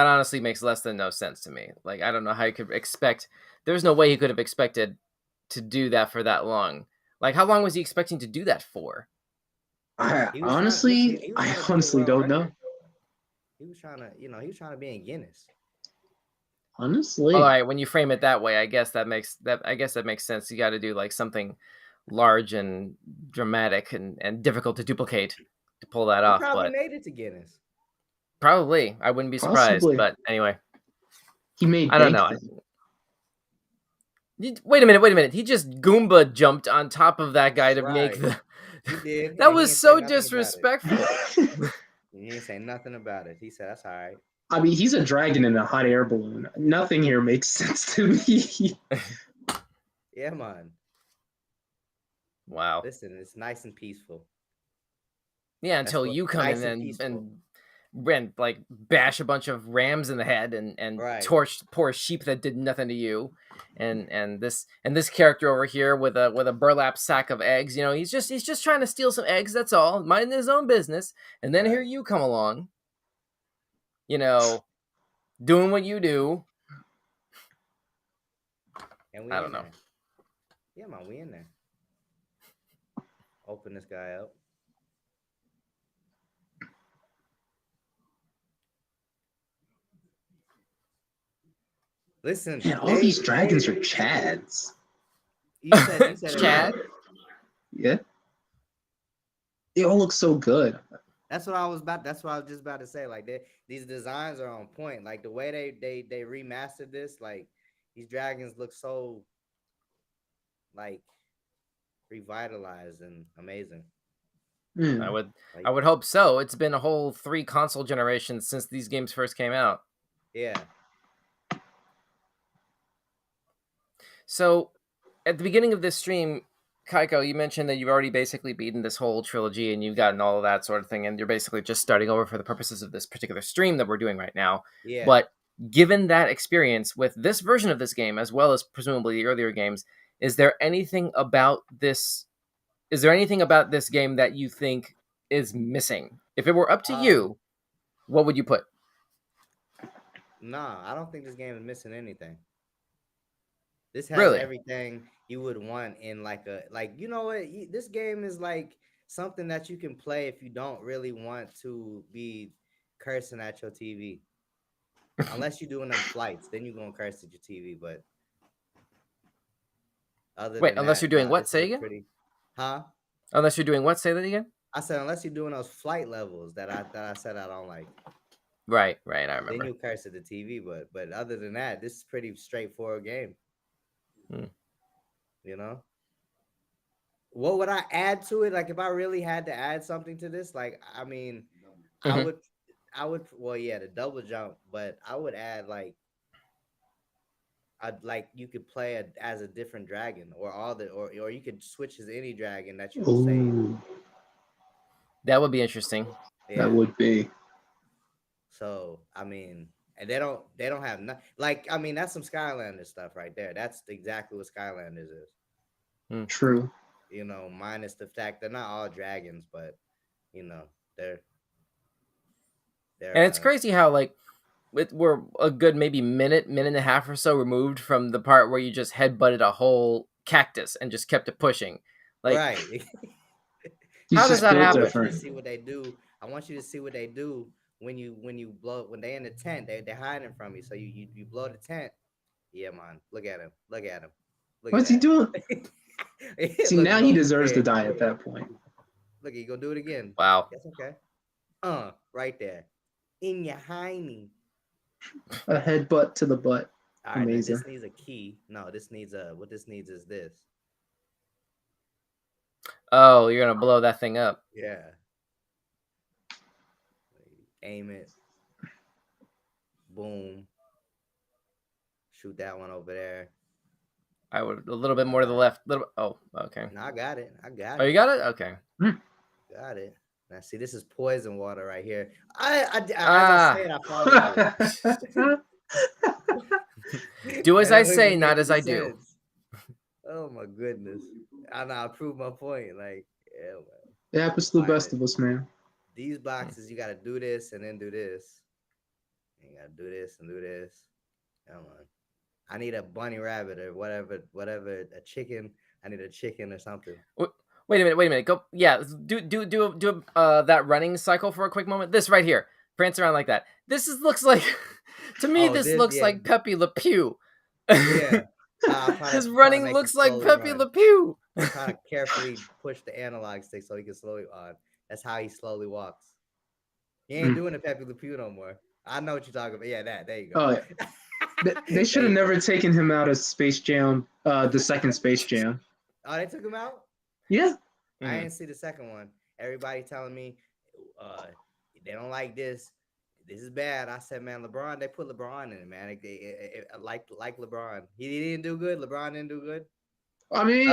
honestly makes less than no sense to me. Like, I don't know how you could expect. There's no way he could have expected to do that for that long. Like, how long was he expecting to do that for? I honestly don't know. He was trying to be in Guinness. Honestly. All right, when you frame it that way, I guess that makes sense. You got to do like something large and dramatic and difficult to duplicate to pull that off. Probably made it to Guinness. Probably, I wouldn't be surprised. Possibly. But anyway, he made. I don't know. Wait a minute. He just Goomba jumped on top of that guy to make the. He did. That was so disrespectful. He didn't say nothing about it. He said, "That's all right." I mean, he's a dragon in a hot air balloon. Nothing here makes sense to me. Yeah, man. Wow. Listen, it's nice and peaceful. Yeah, until you come in and like bash a bunch of rams in the head and torch poor sheep that did nothing to you, and this character over here with a burlap sack of eggs. You know, he's just trying to steal some eggs. That's all, minding his own business. And then here you come along. You know, doing what you do. And I don't know. There. Yeah, man, we in there. Open this guy up. Listen, man, all these dragons are Chads. You said Chad? Yeah. They all look so good. That's what I was just about to say. Like these designs are on point. Like the way they remastered this, like these dragons look so like revitalized and amazing. I would hope so. It's been a whole 3 console generations since these games first came out. Yeah. So, at the beginning of this stream, Kyko, you mentioned that you've already basically beaten this whole trilogy and you've gotten all of that sort of thing, and you're basically just starting over for the purposes of this particular stream that we're doing right now. Yeah. But given that experience with this version of this game, as well as presumably the earlier games, is there anything about this game that you think is missing? If it were up to you, what would you put? Nah, I don't think this game is missing anything. This has everything you would want in you know what? This game is like something that you can play if you don't really want to be cursing at your TV. Unless you're doing them flights, then you're gonna curse at your TV. But unless you're doing what? Say again? Unless you're doing what? Say that again? I said unless you're doing those flight levels that I said I don't like. Right, I remember. Then you curse at the TV, but other than that, this is pretty straightforward game. You know, what would I add to it? Like if I really had to add something to this, like I mean, I would. Well, yeah, the double jump, but I would add you could play as a different dragon, or you could switch as any dragon that you would save. That would be interesting. Yeah. That would be. So I mean. And they don't have I mean, that's some Skylanders stuff right there. That's exactly what Skylanders is. True. You know, minus the fact they're not all dragons, but you know, they're and it's crazy how we're a good maybe minute and a half or so removed from the part where you just headbutted a whole cactus and just kept it pushing. Right. How does that happen? I want you to see what they do. I want you to see what they do. When they're in the tent, they're hiding from you. So you blow the tent. Yeah, man. Look at him. What's he doing? See, now he deserves to die at that point. Look, he gonna do it again. Wow. That's okay. Right there. In your hiney. A headbutt to the butt. All right, amazing. This needs a key. No, this needs what this needs is this. Oh, you're gonna blow that thing up. Yeah. Aim it. Boom. Shoot that one over there. I would a little bit more to the left. Oh, okay. No, I got it. Oh, you got it? Okay. Got it. Now see, this is poison water right here. I Do as That I don't say, even make not as any I do. sense. Oh my goodness. I prove my point. Like, yeah, man. It happens to the All best right. of us, man. These boxes, you gotta do this and then do this. You gotta do this and do this. Come on. I need a bunny rabbit or whatever, a chicken. I need a chicken or something. Wait a minute. Go. Yeah, do that running cycle for a quick moment. This right here, prance around like that. Looks like, to me, Oh, this this, looks yeah, like Pepe Le Pew. yeah. I'll probably have His to running make him looks like slowly Pepe run. Le Pew. Trying to carefully push the analog stick so he can slowly on. That's how he slowly walks. He ain't doing the Pepe Le Pew no more. I know what you're talking about. Yeah, that. There you go. Oh, yeah. They should have never taken him out of Space Jam, the second Space Jam. Oh, they took him out? Yeah. I didn't see the second one. Everybody telling me they don't like this. This is bad. I said, man, LeBron, they put LeBron in it, man. Like LeBron. He didn't do good. LeBron didn't do good. I mean,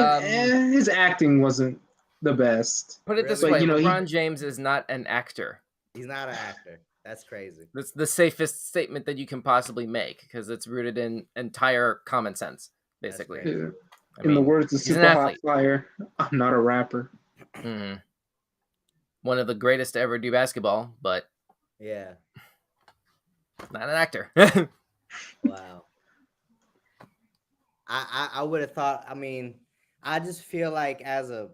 his acting wasn't the best. Put it this Really? way: But, LeBron James is not an actor. He's not an actor. That's crazy. That's the safest statement that you can possibly make because it's rooted in entire common sense, basically. Yeah. I In the mean, words of he's an Super Hot athlete. Flyer, I'm not a rapper. One of the greatest to ever do basketball, but Yeah. not an actor. Wow. I would have thought. I mean, I just feel like as a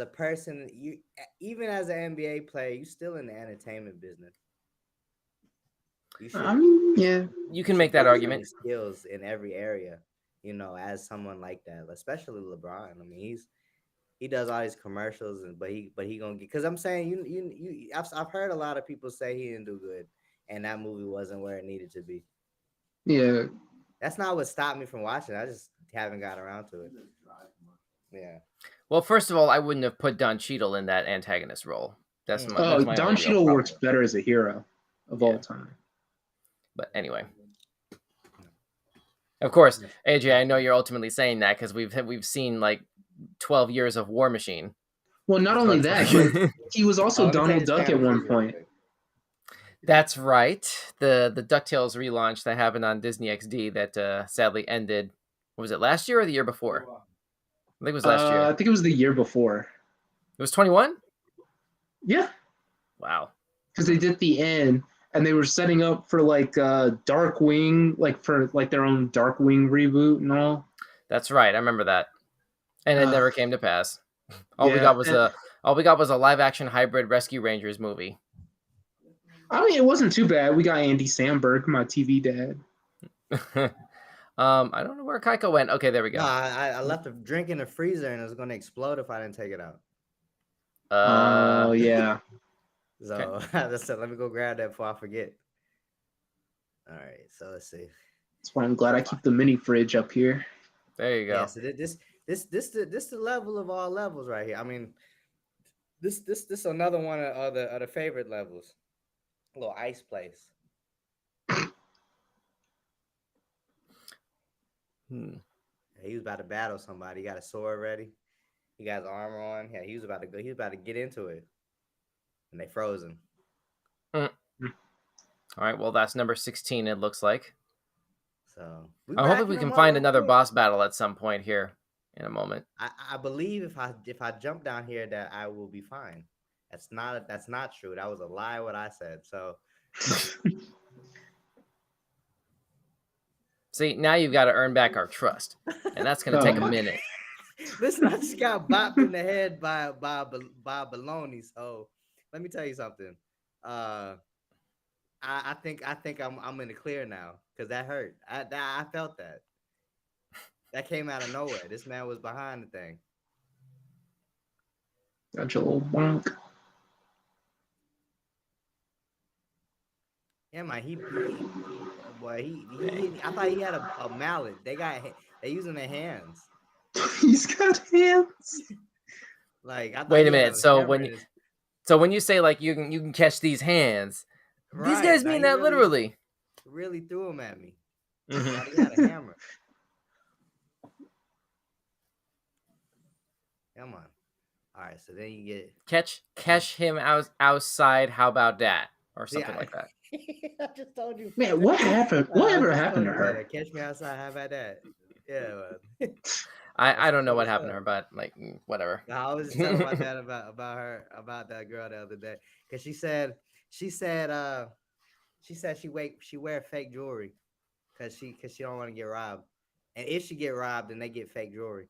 person, you even as an NBA player, you still in the entertainment business. You should. I mean, yeah. You can make that argument. Skills in every area, you know, as someone like that, especially LeBron. I mean, he does all these commercials, but he gonna get. Because I'm saying I've heard a lot of people say he didn't do good, and that movie wasn't where it needed to be. Yeah. That's not what stopped me from watching. I just haven't got around to it. Yeah. Well, first of all, I wouldn't have put Don Cheadle in that antagonist role. That's my Don Cheadle works better as a hero of all time. But anyway, of course, AJ, I know you're ultimately saying that because we've seen like 12 years of War Machine. Well, not only that, but he was also Donald Duck at one point. That's right. The DuckTales relaunch that happened on Disney XD that sadly ended. What was it, last year or the year before? I think it was last year. I think it was the year before. It was 21? Yeah. Wow. Because they did the end, and they were setting up for like Darkwing, like for like their own Darkwing reboot and all. That's right. I remember that. And it never came to pass. All we got was a live action hybrid Rescue Rangers movie. I mean, it wasn't too bad. We got Andy Samberg, my TV dad. I don't know where Kyko went. Okay, there we go. No, I left a drink in the freezer and it was going to explode if I didn't take it out. Oh, yeah. So okay. Let me go grab that before I forget. All right, so let's see. That's why I'm glad I keep the mini fridge up here. There you go. Yeah, so this the level of all levels right here. I mean, this another one of the favorite levels. A little ice place. He was about to battle somebody. He got a sword ready. He got his armor on. Yeah, he was about to go. He was about to get into it, and they froze him. All right. Well, that's number 16. It looks like. So I hope we can find another boss battle at some point here in a moment. I believe if I jump down here that I will be fine. That's not true. That was a lie. What I said. So. See, now you've got to earn back our trust, and that's going to take a minute. Listen, I just got bopped in the head by baloney. So let me tell you something. I think I'm in the clear now because that hurt. I felt that. That came out of nowhere. This man was behind the thing. Got your little bonk. Yeah, man. I thought he had a mallet. They using their hands. He's got hands. Like, wait a minute. So when you say like you can catch these hands, right, these guys mean that literally. Really threw them at me. He had a hammer. Come on. All right, so then you get catch him outside. How about that, or something like that? I just told you. Man, what happened? I Whatever just happened told to you her? that. Catch me outside. How about that? Yeah, man. I That's don't know cool what as happened to fuck. her, but like whatever. I was just telling my dad about her about that girl the other day because she said she wear fake jewelry because she don't want to get robbed, and if she get robbed, then they get fake jewelry.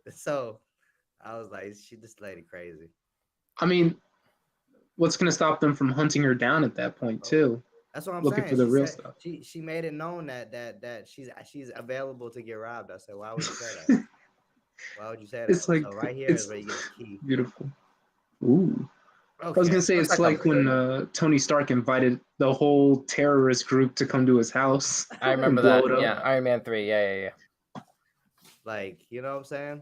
So I was like, she this lady crazy. I mean, what's gonna stop them from hunting her down at that point Oh, too? that's what I'm Looking for saying. the She real said stuff. she made it known that she's available to get robbed. I said, why would you say that? Why would you say that? It's like So right here is it's where you get the key. beautiful. Ooh. I was gonna Okay. say Looks it's like a like when Tony Stark invited the whole terrorist group to come to his house I and remember blow that. it up. Yeah, Iron Man 3. Yeah. Like, you know what I'm saying?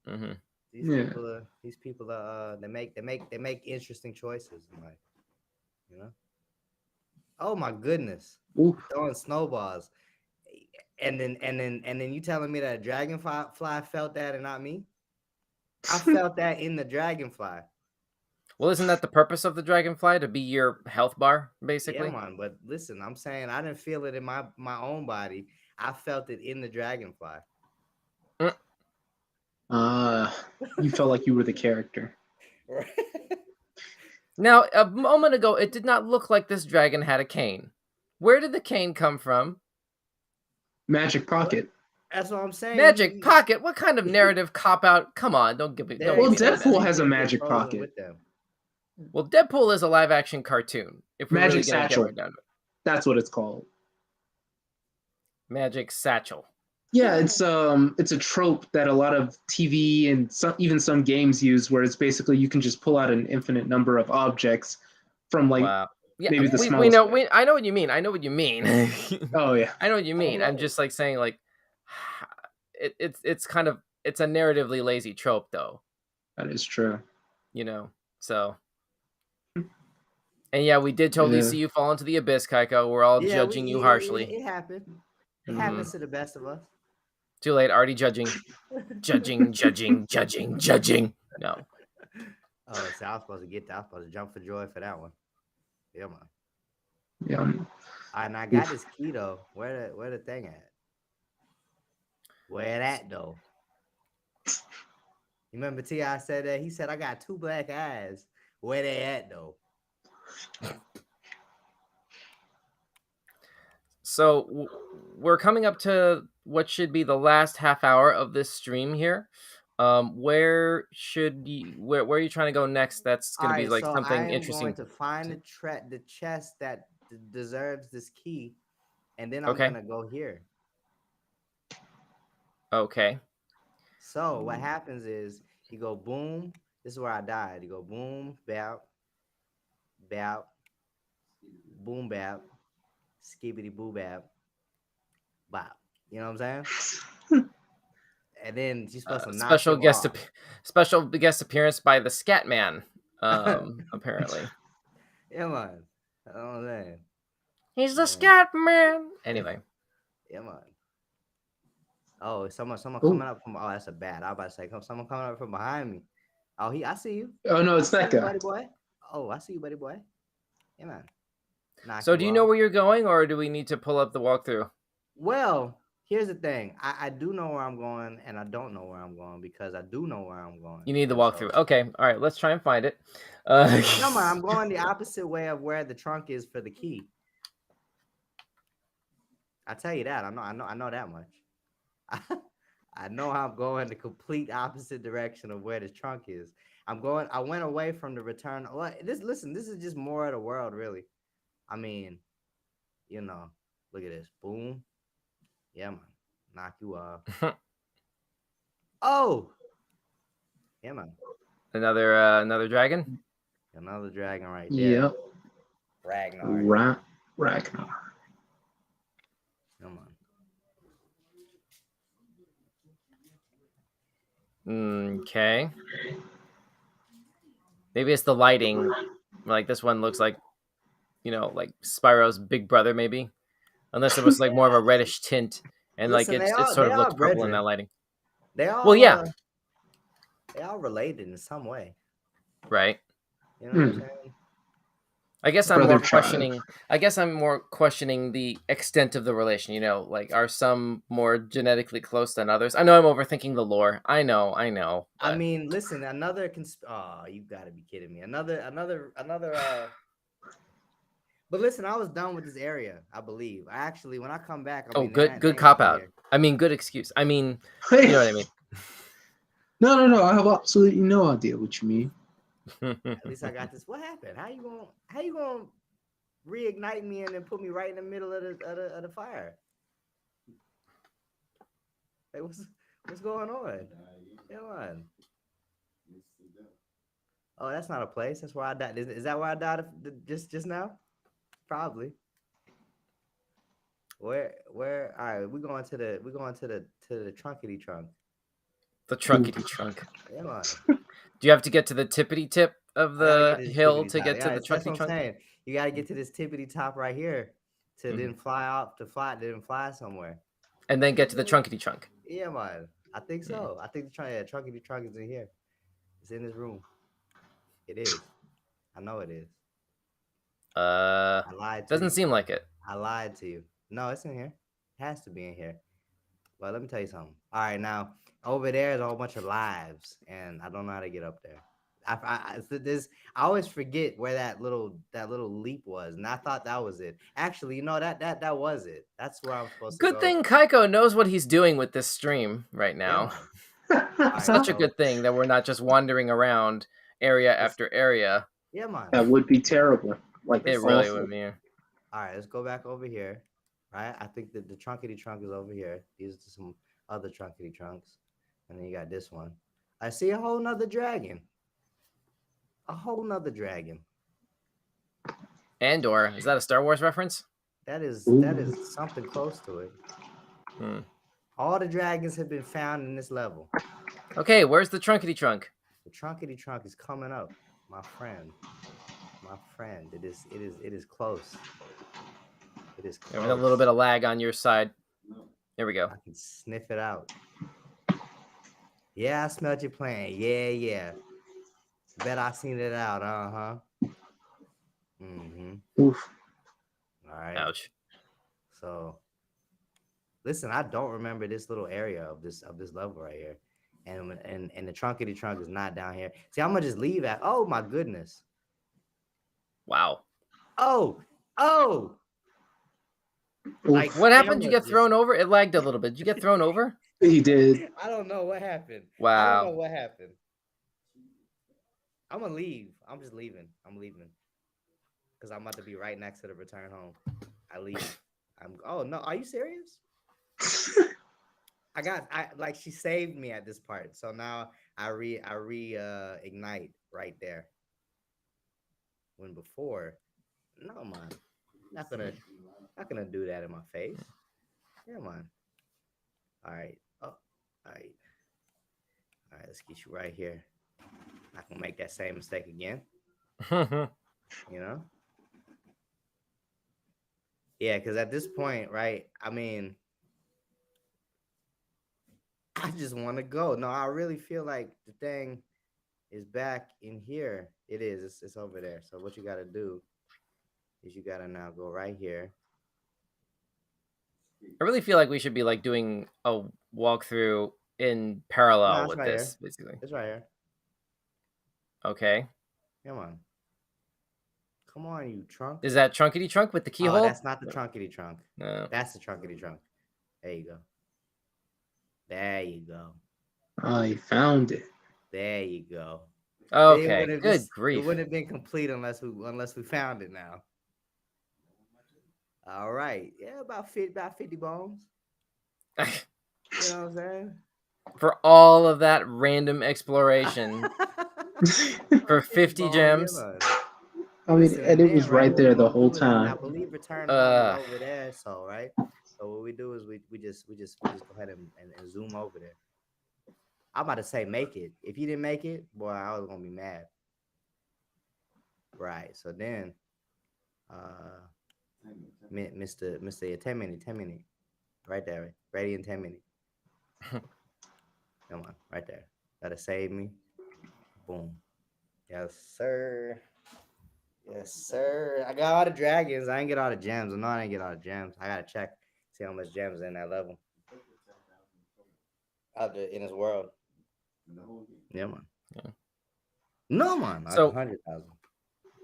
Mm-hmm. Yeah. These people are they make interesting choices in life, you know? Oh my goodness. Ooh. Throwing snowballs. And then you telling me that a dragonfly felt that and not me? I felt that in the dragonfly. Well, isn't that the purpose of the dragonfly, to be your health bar, Yeah, basically? man. But listen, I'm saying I didn't feel it in my own body. I felt it in the dragonfly. You felt like you were the character. Right. Now, a moment ago, it did not look like this dragon had a cane. Where did the cane come from? Magic pocket. That's what I'm saying. Magic pocket? What kind of narrative cop out? Come on, don't give me There Well, me that exists mess. Deadpool has a creatures get magic frozen pocket. with them. Well, Deadpool is a live action cartoon. If we're really Magic going to get satchel. right down to it. That's what it's called. Magic satchel. Yeah, it's a trope that a lot of TV and even some games use, where it's basically you can just pull out an infinite number of objects from like Wow. Yeah, maybe the we smallest know. bit. I know what you mean. I know what you mean. Oh yeah, I know what you mean. I'm just like saying like, it's kind of it's a narratively lazy trope though. that is true. You know. So. And yeah, we did totally Yeah. see you fall into the abyss, Kyko. We're all Yeah, judging you harshly. it happened. It Mhm. happens to the best of us. Too late, already judging. Judging. No. Oh, so I was supposed to get that. I was supposed to jump for joy for that one. Yeah, man. Yeah. And I got this key though. Where the thing at? Where that though? You remember T.I. said that? He said, I got 2 black eyes. Where they at though? So we're coming up to what should be the last half hour of this stream here. Where are you trying to go next? That's going to be like So something I am interesting. going to find the chest that deserves this key, and then I'm Okay. gonna go here. Okay. So what happens is you go boom. This is where I died. You go boom, bap, bap, boom, bap, skibbity boo bap, bop. You know what I'm saying? And then you're supposed to knock Special him guest off. special guest appearance by the Scat Man. Apparently. Yeah, man. I don't know. He's the Man. Scat Man. Anyway. Yeah, man. Oh, someone Ooh. coming up from. Oh, that's a bat. I was about to say, someone coming up from behind me. Oh, I see you. Oh no, it's that You, guy. buddy boy. Oh, I see you, buddy boy. Yeah, man. Knock So do you know off. where you're going, or do we need to pull up the walkthrough? Well, here's the thing. I do know where I'm going, and I don't know where I'm going because I do know where I'm going. You need the And walkthrough. so- Okay. All right. Let's try and find it. No, man, I'm going the opposite way of where the trunk is for the key. I tell you that. I know that much. I know I'm going the complete opposite direction of where the trunk is. I went away from the return. Well, this is just more of the world, really. I mean, you know, look at this. Boom. Yeah, man. Knock you off. Oh. Yeah, man. Another dragon. Another dragon right there. Yep. Ragnar. Ragnar. Come on. Okay. Maybe it's the lighting. Like this one looks like, like Spyro's big brother, maybe. Unless it was like more of a reddish tint, and Listen, like it sort of looked purple in that lighting. They all. Well, yeah. They all related in some way. Right. You know what I'm saying? I guess I'm Brother more child. questioning. I guess I'm more questioning the extent of the relation. You know, like are some more genetically close than others? I know I'm overthinking the lore. I know. I But mean, listen, another oh, you gotta be kidding me. Another. But listen, I was done with this area. I believe. I actually, when I come back, I oh, mean, they good ain't gonna cop be out. here. I mean, good excuse. I mean, you know what I mean. No. I have absolutely no idea what you mean. At least I got this. What happened? How you gonna reignite me and then put me right in the middle of the fire? Hey, what's going on? Come on. Oh, that's not a place. That's where I died. Is that where I died just now? Probably. Where? All right, we're going to the trunkety trunk. The trunkety trunk. Come on. Do you have to get to the tippity tip of I gotta get the to this hill tippity to top. get to Yeah, the that's trunkety what I'm trunk? saying. You gotta get to this tippity top right here to Mhm. then fly off to fly, then fly somewhere. And then get to the trunkety trunk. Yeah, man. I think so. I think the trunkety trunk is in here. It's in this room. It is. I know it is. I lied to Doesn't you. seem like it. I lied to you. No, it's in here. It has to be in here. Well, let me tell you something. All right, now over there is a whole bunch of lives, and I don't know how to get up there. I always forget where that little leap was, and I thought that was it. Actually, you know that was it. That's where I'm supposed to Good go. thing Kyko knows what he's doing with this stream right Yeah, now. man. All right, Such a so good thing that we're not just wandering around area let's, after area. yeah, man. That would be terrible. Like It Let's really awful. would be. all right, let's go back over here. Right, I think that the trunkety trunk is over here. These are some other trunkety trunks, and then you got this one. I see a whole nother dragon. A whole nother dragon. Andor, is that a Star Wars reference? That Ooh. is something close to it. Hmm. All the dragons have been found in this level. Okay, where's the trunkety trunk? The trunkety trunk is coming up, my friend. My friend, it is close. It is There was a little close. bit of lag on your side. There we go. I can sniff it out. Yeah, I smelled you playing. Yeah. Bet I seen it out. Uh-huh. Mm-hmm. Oof. All right. Ouch. So listen, I don't remember this little area of this level right here. And the trunkety trunk is not down here. See, I'm gonna just leave at oh my goodness. Wow. Oh. Like What happened? Did you camera get thrown over? It lagged a little bit. Did you get thrown over? He did. I don't know what happened. I don't know Wow. what happened. I'm gonna leave. I'm just leaving. I'm leaving. Because I'm about to be right next to the return home. I leave. Oh no, are you serious? I like she saved me at this part. So now I ignite right there. When before, no man. Not gonna do that in my face. Yeah, man. All right. Oh, all right. All right, let's get you right here. Not gonna make that same mistake again. You know? Yeah, because at this point, right? I mean, I just want to go. No, I really feel like the thing is back in here. It is. It's over there. So what you got to do is you got to now go right here. I really feel like we should be like doing a walkthrough in parallel No, it's with right this, here. basically. It's right here. Okay. Come on. Come on, you trunk. Is that trunkety trunk with the Oh, keyhole? that's not the trunkety trunk. No. That's the trunkety trunk. There you go. There you go. I found it. There you go. Okay. Good It grief. wouldn't have been complete unless we found it now. All right. Yeah, about 50 bones. You know what I'm saying? For all of that random exploration for 50 gems. I mean, Listen, and it was right, right what there we're the gonna whole do is I time. believe return home is over there. So right. So what we do is we just go ahead and zoom over there. I'm about to say make it. If you didn't make it, boy, I was gonna be mad. Right. So then Mr. 10 minute. Right there. Ready in 10 minutes. Come on, right there. That'll save me. Boom. Yes, sir. Yes, sir. I got all the dragons. I ain't get all the gems. I know I didn't get all the gems. I gotta check, see how much gems in that level. Out there in his world. Yeah, man. Yeah. No, man. Like So 100,000.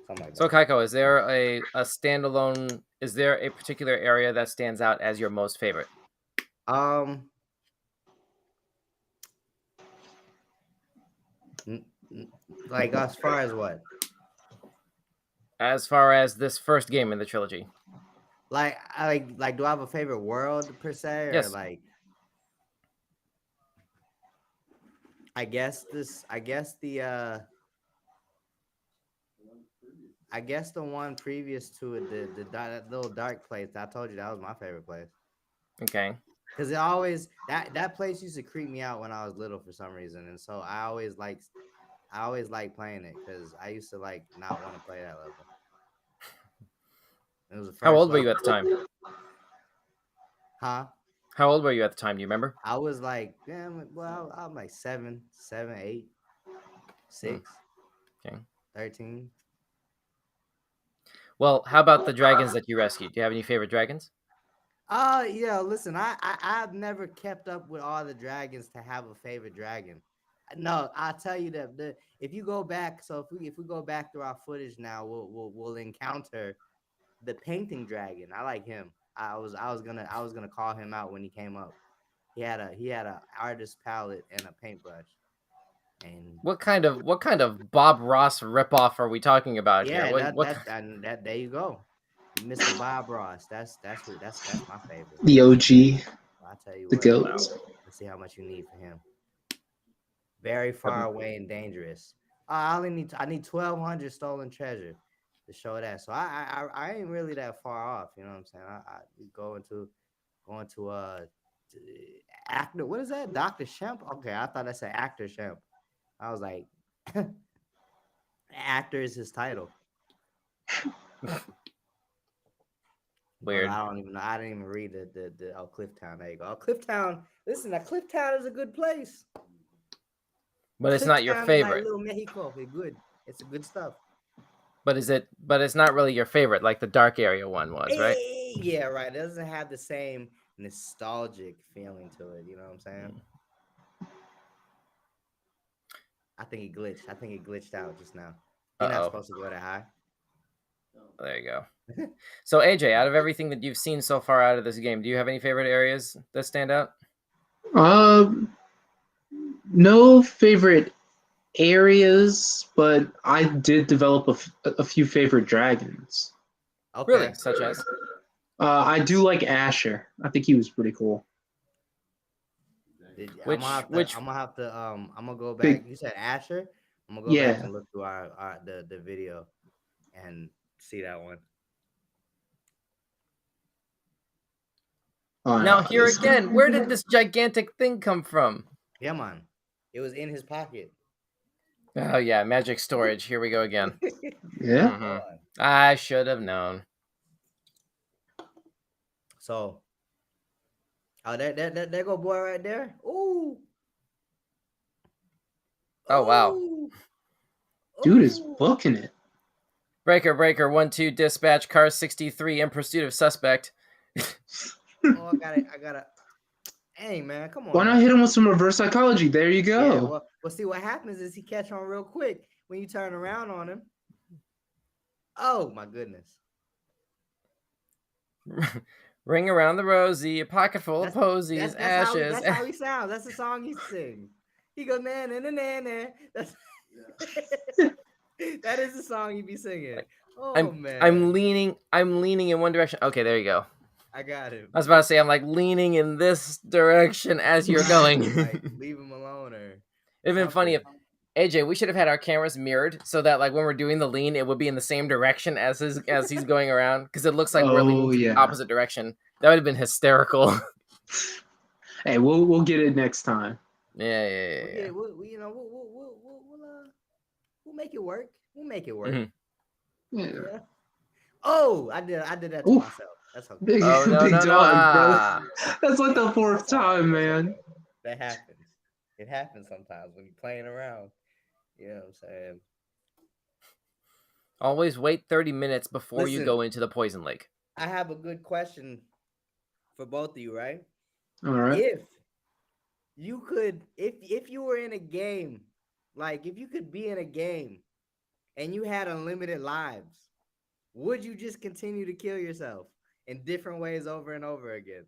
Something like So that. Kyko, is there a standalone? Is there a particular area that stands out as your most favorite? Um, like as far as what? As far as this first game in the trilogy? Like, like, do I have a favorite world per se, or Yes. like? I guess this. I guess the one previous to it, that little dark place. I told you that was my favorite place. Okay. Because it always that place used to creep me out when I was little for some reason, and so I always liked playing it because I used to like not want to play that level. It was the How first old were you level. at the time? Huh? How old were you at the time? Do you remember? I was like, well, I'm like 7, 8, 6, Okay. 13. Well, how about the dragons that you rescued? Do you have any favorite dragons? Yeah, listen, I've never kept up with all the dragons to have a favorite dragon. No, I'll tell you that if you go back, so if we go back through our footage now, we'll encounter the painting dragon. I like him. I was gonna call him out when he came up. He had a artist palette and a paintbrush. And What kind of Bob Ross ripoff are we talking about here? yeah, What that there you go. Mr. Bob Ross. That's my favorite. The OG, I'll tell you the what. goat. Let's see how much you need for him. Very far away and dangerous. I need 1,200 stolen treasure to show that. So I ain't really that far off. You know what I'm saying? I going to actor. What is that? Dr. Shemp? Okay, I thought that said actor Shemp. I was like, actor is his title. Weird. But I don't even know. I didn't even read the Clifftown. There you go. Clifftown. Listen, that Clifftown is a good place. But it's not your Clifftown is favorite. like little Mexico. It's good. It's good stuff. But it's not really your favorite, like the dark area one was, right? Yeah, right. It doesn't have the same nostalgic feeling to it. You know what I'm saying? I think it glitched. I think it glitched out just now. You're not supposed to go that high. There you go. So AJ, out of everything that you've seen so far out of this game, do you have any favorite areas that stand out? No favorite areas, but I did develop a few favorite dragons. Okay. Really? Such as? I do like Asher. I think he was pretty cool. I'm gonna go back. You said Asher. I'm gonna go back and look through the video and see that one. Now here again, where did this gigantic thing come from? Yeah, man. It was in his pocket. Oh yeah, magic storage. Here we go again. Yeah. Mm-hmm. I should have known. So, there go boy right there. Ooh. Oh wow. Dude is booking it. Breaker 1-2 dispatch car 63 in pursuit of suspect. Oh, I got it. Hey man, come on. Why not hit him with some reverse psychology? There you go. Yeah, well, see what happens is he catch on real quick when you turn around on him. Oh my goodness. Ring around the rosy, a pocket full of posies, ashes. That's how he sounds. That's the song he sings. He goes na na na na na. That's that is the song he be singing. Oh man. I'm leaning in one direction. Okay, there you go. I got him. I was about to say I'm like leaning in this direction as you're going. Like, leave him alone or it'd been funny if AJ, we should have had our cameras mirrored so that like when we're doing the lean, it would be in the same direction as he's going around because it looks like we're leaning the opposite direction. That would have been hysterical. Hey, we'll get it next time. Yeah. We'll make it work. We'll make it work. Mm-hmm. Yeah. Oh, I did that to myself. That's okay. Big dog, bro. That's like the 4th time, man. That happens. It happens sometimes when you're playing around. You know what I'm saying? Always wait 30 minutes before you Listen, go into the poison lake. I have a good question for both of you, right? All right. If you could, if you were in a game, like if you could be in a game and you had unlimited lives, would you just continue to kill yourself in different ways over and over again?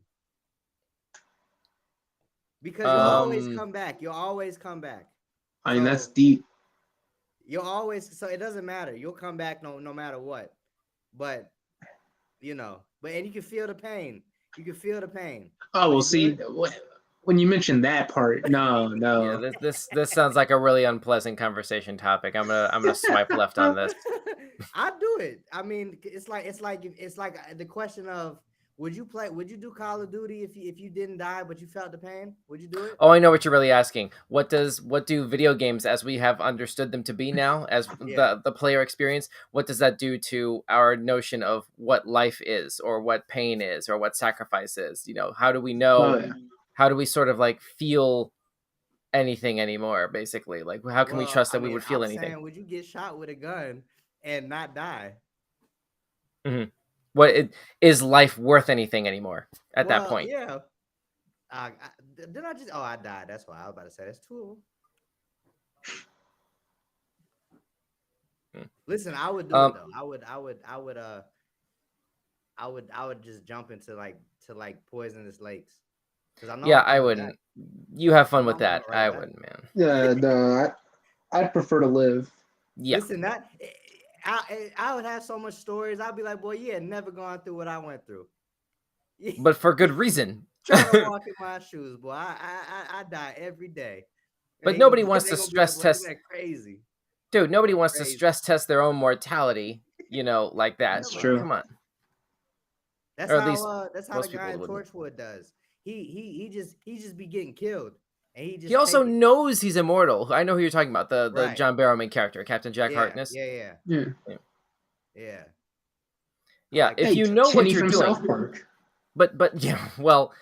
Because you'll always Um, come back. You'll always come back. I mean, that's So deep. you'll always, so it doesn't matter. You'll come back no matter what. But and you can feel the pain. You can feel the pain. Oh, Would well, you do see, when you mentioned that part, yeah, no. this sounds like a really unpleasant conversation topic. I'm gonna swipe left on this. I do it. I mean, it's like the question of would you do Call of Duty if you didn't die but you felt the pain? Would you do it? Oh, I know what you're really asking. What do video games, as we have understood them to be now, as Yeah. the player experience, what does that do to our notion of what life is, or what pain is, or what sacrifice is? How do we know? Oh, yeah. How do we sort of like feel anything anymore? Basically, like how can we Well, trust I that we mean, would feel I'm anything? saying, would you get shot with a gun and not die? Hmm. Is life worth anything anymore at that Well, point? yeah. Did I just? Oh, I died. That's why I was about to say. That's two. Hmm. Listen, I would do it though. I would just jump into like poisonous lakes because I know Yeah, I'm I coming back. wouldn't. You have I fun know with I'm coming that. right I back. wouldn't, man. Yeah, no, I'd prefer to live. Yeah, Listen, that I would have so much stories. I'd be like, boy, yeah, never gone through what I went through. but for good reason. Trying to walk in my shoes, boy. I die every day. But They gonna nobody wants they to gonna be like, stress boy, this test. man crazy, Dude, nobody wants to crazy. stress test their own mortality, like that. That's Come on, true. Come on. that's Or at least how the most guy people in wouldn't. Torchwood does. He just be getting killed, and he He just also take it. knows he's immortal. I know who you're talking about. The Right? John Barrowman character, Captain Jack Yeah, Harkness. yeah, yeah, Yeah. Yeah. yeah. I Yeah, like if that. Hey, you know what Kenny you're from doing. South Park. But yeah, well,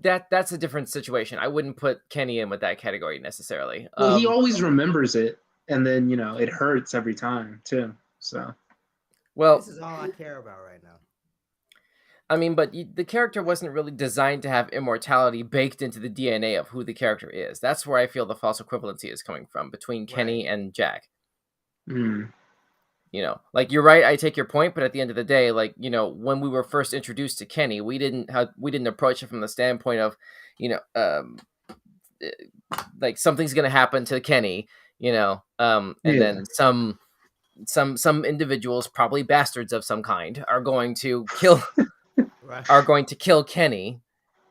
that's a different situation. I wouldn't put Kenny in with that category necessarily. Well, he always remembers it, and then it hurts every time too. So Well, This is all I care about right now. I mean, but the character wasn't really designed to have immortality baked into the DNA of who the character is. That's where I feel the false equivalency is coming from between Right. Kenny and Jack. mm, Like you're right. I take your point, but at the end of the day, like when we were first introduced to Kenny, we didn't approach it from the standpoint of, eh, like something's gonna happen to Kenny, and yeah, then some individuals, probably bastards of some kind, are going to kill Right. Kenny,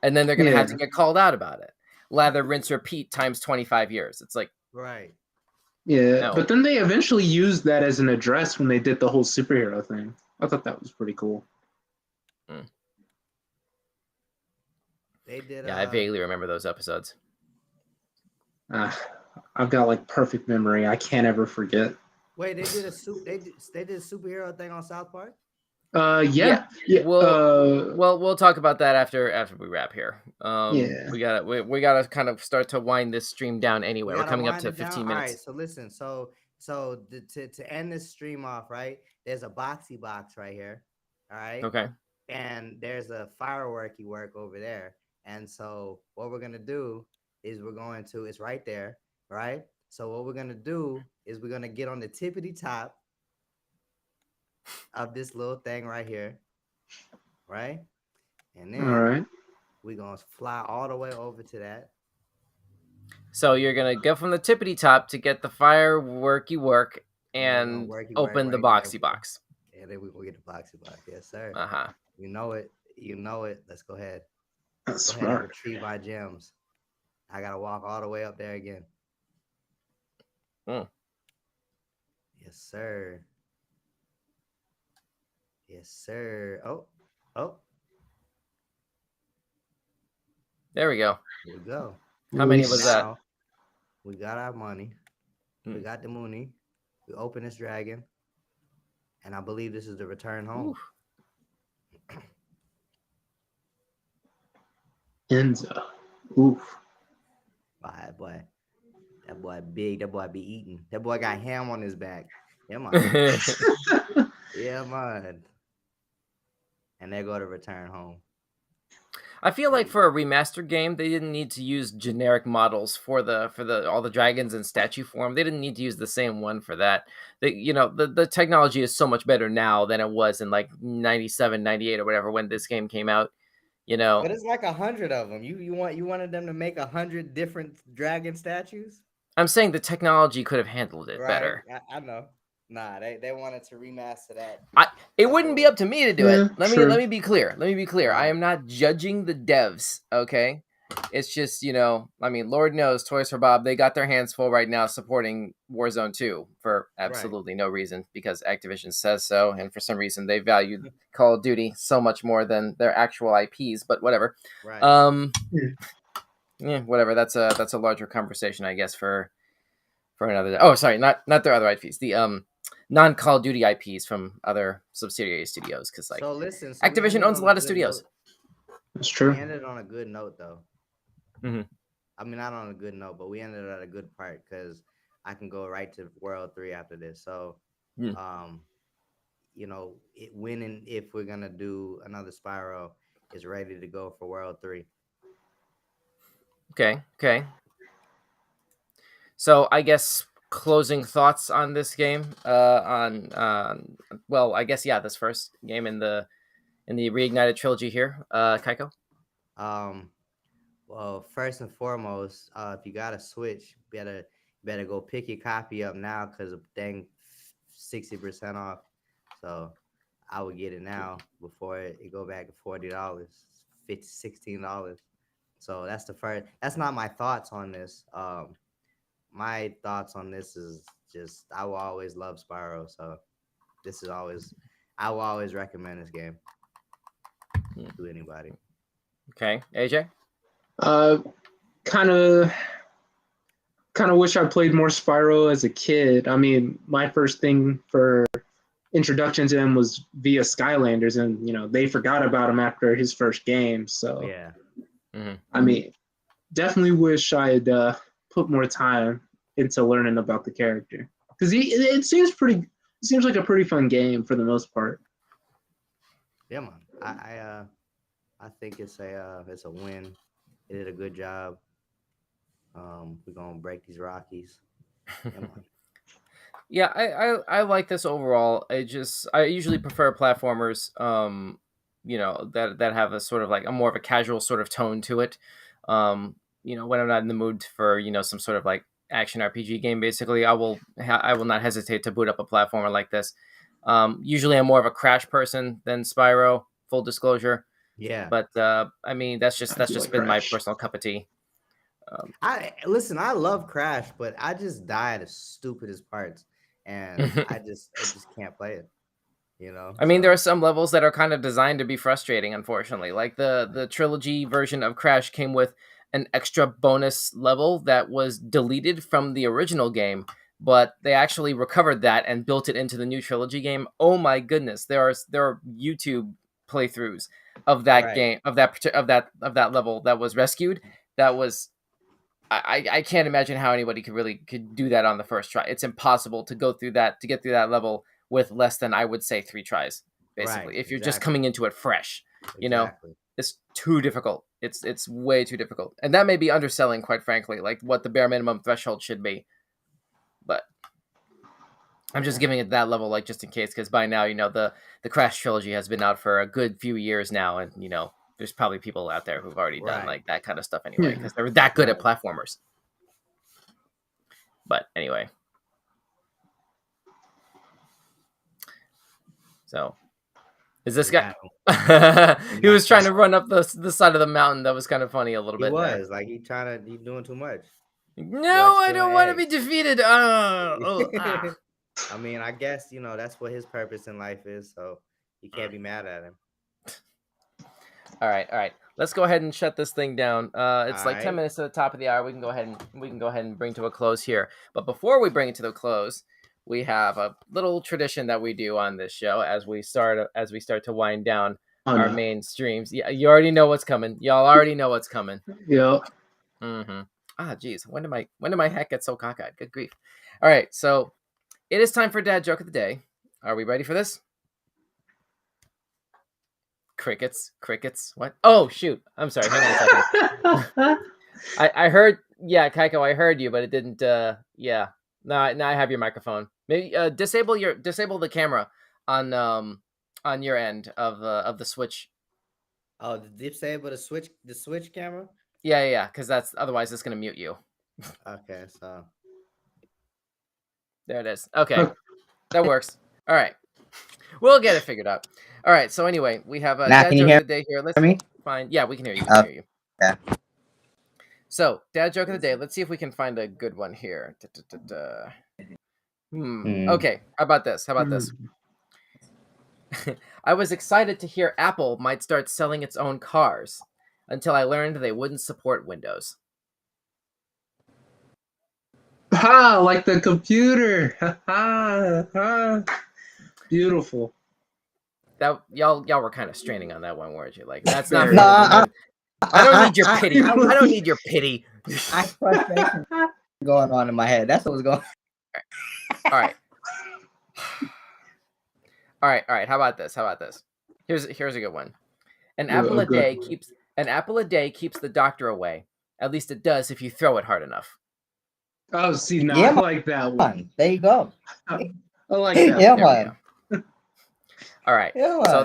and then they're gonna have yeah, to get called out about it. Lather, rinse, repeat times 25 years. It's like Right. yeah. no. But then they eventually used that as an address when they did the whole superhero thing. I thought that was pretty cool. Mm. They did. Yeah, I vaguely remember those episodes. I've got like perfect memory. I can't ever forget. Wait, they did a superhero thing on South Park. Yeah. We'll talk about that after we wrap here. Yeah. We gotta kind of start to wind this stream down anyway. We're gotta coming up wind to it down. 15 All right, minutes. so listen, to end this stream off, right? There's a boxy box right here. All right. Okay. And there's a fireworky work over there. And so what we're gonna do is it's right there, right? So what we're gonna do is we're gonna get on the tippity top of this little thing right here, right? And All then right. we're gonna fly all the way over to that. So you're gonna go from the tippity top to get the fireworky work and Worky work open the right boxy there. box. And then we go get the boxy box. Yes, sir. Uh-huh. You know it. You know it. Let's go ahead. That's Go ahead and smart. retrieve my gems. I gotta walk all the way up there again. Mm. Yes, sir. Yes, sir. Oh. There we go. Here we go. How many was that? Now, we got our money. We got the money. We open this dragon. And I believe this is the return home. Enzo. Oof. That boy big. That boy be eating. That boy got ham on his back. Yeah, man. Yeah, man. And they go to return home. I feel like for a remastered game, they didn't need to use generic models for the all the dragons in statue form. They didn't need to use the same one for that. The technology is so much better now than it was in like 97, 98 or whatever when this game came out. But it's like 100 of them. You wanted them to make 100 different dragon statues? I'm saying the technology could have handled it Right. better. I know. Nah, they wanted to remaster that. It wouldn't be up to me to do it. Let true. me be clear. Let me be clear. I Right. am not judging the devs, okay? It's just, I mean, Lord knows Toys for Bob, they got their hands full right now supporting Warzone 2 for absolutely no reason because Activision says so, and for some reason they valued Call of Duty so much more than their actual IPs, but whatever. Right. Yeah, whatever. That's a larger conversation, I guess, for another day. Oh, sorry, not their other IPs. The non-Call of Duty IPs from other subsidiary studios, because So listen, Activision owns a lot of studios. That's true. We ended on a good note, though. Mm-hmm. I mean, not on a good note, but we ended at a good part because I can go right to World 3 after this. So, when and if we're gonna do another Spyro, is ready to go for World 3. Okay. So I guess closing thoughts on this game. Well, I guess this first game in the Reignited Trilogy here, Kyko. Well, first and foremost, if you got a Switch, better go pick your copy up now because of dang 60% off. So I would get it now before it go back to $40, $16. So that's the first. That's not my thoughts on this. My thoughts on this is just I will always love Spyro. So I will always recommend this game to anybody. Okay, AJ. Kind of wish I played more Spyro as a kid. I mean, my first thing for introduction to him was via Skylanders, and they forgot about him after his first game. So yeah, I mean, definitely wish I had put more time into learning about the character because it seems like a pretty fun game for the most part. Yeah, man. I think it's a win. It did a good job. We're gonna break these Rockies. Yeah, I like this overall. I usually prefer platformers, that have a sort of like a more of a casual sort of tone to it. When I'm not in the mood for some sort of like action RPG game, basically, I will not hesitate to boot up a platformer like this. Usually, I'm more of a Crash person than Spyro. Full disclosure. Yeah, but I mean that's just been my personal cup of tea. I love Crash, but I just die at the stupidest parts, and I just can't play it. I mean, there are some levels that are kind of designed to be frustrating, unfortunately. Like the trilogy version of Crash came with an extra bonus level that was deleted from the original game, but they actually recovered that and built it into the new trilogy game. Oh my goodness, there are YouTube playthroughs of that game of that level that was rescued. That was I can't imagine how anybody could do that on the first try. It's impossible to get through that level with less than, I would say, 3 tries, basically. If you're just coming into it fresh, it's too difficult. It's way too difficult. And that may be underselling, quite frankly, like what the bare minimum threshold should be. But I'm just giving it that level, like, just in case, because by now, the Crash trilogy has been out for a good few years now, and, there's probably people out there who've already done like that kind of stuff anyway, because they're that good at platformers. But anyway. So, is this guy? He was trying to run up the side of the mountain. That was kind of funny a little bit. He was like he's doing too much. No, I don't want to be defeated. I mean, I guess that's what his purpose in life is. So you can't be mad at him. All right. Let's go ahead and shut this thing down. It's like 10 minutes to the top of the hour. We can go ahead and bring to a close here. But before we bring it to the close, we have a little tradition that we do on this show as we start to wind down our main streams. Yeah, you already know what's coming. Y'all already know what's coming. Yeah. Mm-hmm. Geez, when did my heck get so cockeyed? Good grief! All right, so it is time for Dad Joke of the Day. Are we ready for this? Crickets. What? Oh, shoot. I'm sorry. Hang on a second. I heard, yeah, Kyko, I heard you, but it didn't, yeah. Now I have your microphone. Maybe disable the camera on your end of the Switch. Oh, disable the Switch camera? Yeah, because that's otherwise it's gonna mute you. Okay, so there it is. Okay, that works. All right, we'll get it figured out. All right. So anyway, we have Now, Dad can you Joke hear of the Day here. Let's me? find. Yeah, we can hear you. We can hear you. Yeah. So Dad Joke of the Day. Let's see if we can find a good one here. Okay. How about this? I was excited to hear Apple might start selling its own cars until I learned they wouldn't support Windows. Ha! Like the computer. Ha! Beautiful. That y'all were kind of straining on that one, weren't you? Like that's not. No, I don't need your pity. I don't need your pity. I frustration going on in my head. That's what was going. All right. All right. How about this? Here's a good one. An apple a day keeps the doctor away. At least it does if you throw it hard enough. Oh, see, now Yeah, I like that one. There you go. I like that. Yeah, man. All right. Yeah, so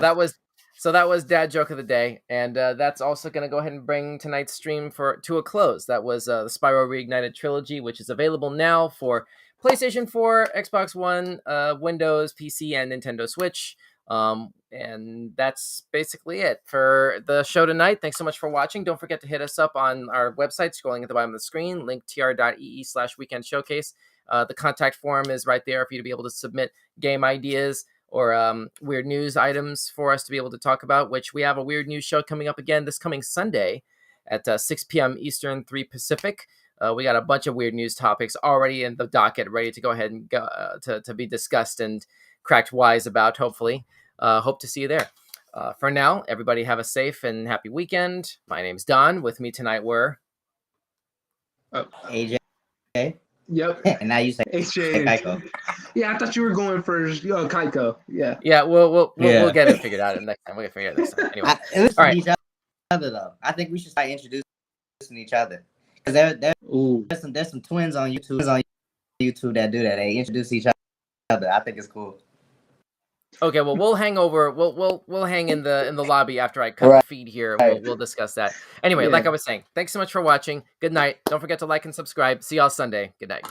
that was Dad Joke of the Day, and that's also going to go ahead and bring tonight's stream to a close. That was the Spyro Reignited Trilogy, which is available now for PlayStation 4, Xbox One, Windows, PC, and Nintendo Switch. And that's basically it for the show tonight. Thanks so much for watching. Don't forget to hit us up on our website, scrolling at the bottom of the screen, linktr.ee/weekend showcase. The contact form is right there for you to be able to submit game ideas or weird news items for us to be able to talk about, which we have a weird news show coming up again this coming Sunday at 6 p.m. Eastern, 3 Pacific. We got a bunch of weird news topics already in the docket, ready to go ahead and go to be discussed and cracked wise about, hopefully. Hope to see you there. For now, everybody have a safe and happy weekend. My name's Don. With me tonight were... AJ. Yep. And now you say AJ. Kyko. Yeah, I thought you were going first. Kyko. Yeah. Yeah, we'll get it figured out next time. We'll figure it out next time. Anyway. Listen all right. to each other, though. I think we should start introducing each other. Because there's some twins on YouTube that do that. They introduce each other. I think it's cool. Okay, well, we'll hang over. We'll hang in the lobby after I cut the feed here. We'll discuss that. Anyway, like I was saying, thanks so much for watching. Good night. Don't forget to like and subscribe. See y'all Sunday. Good night.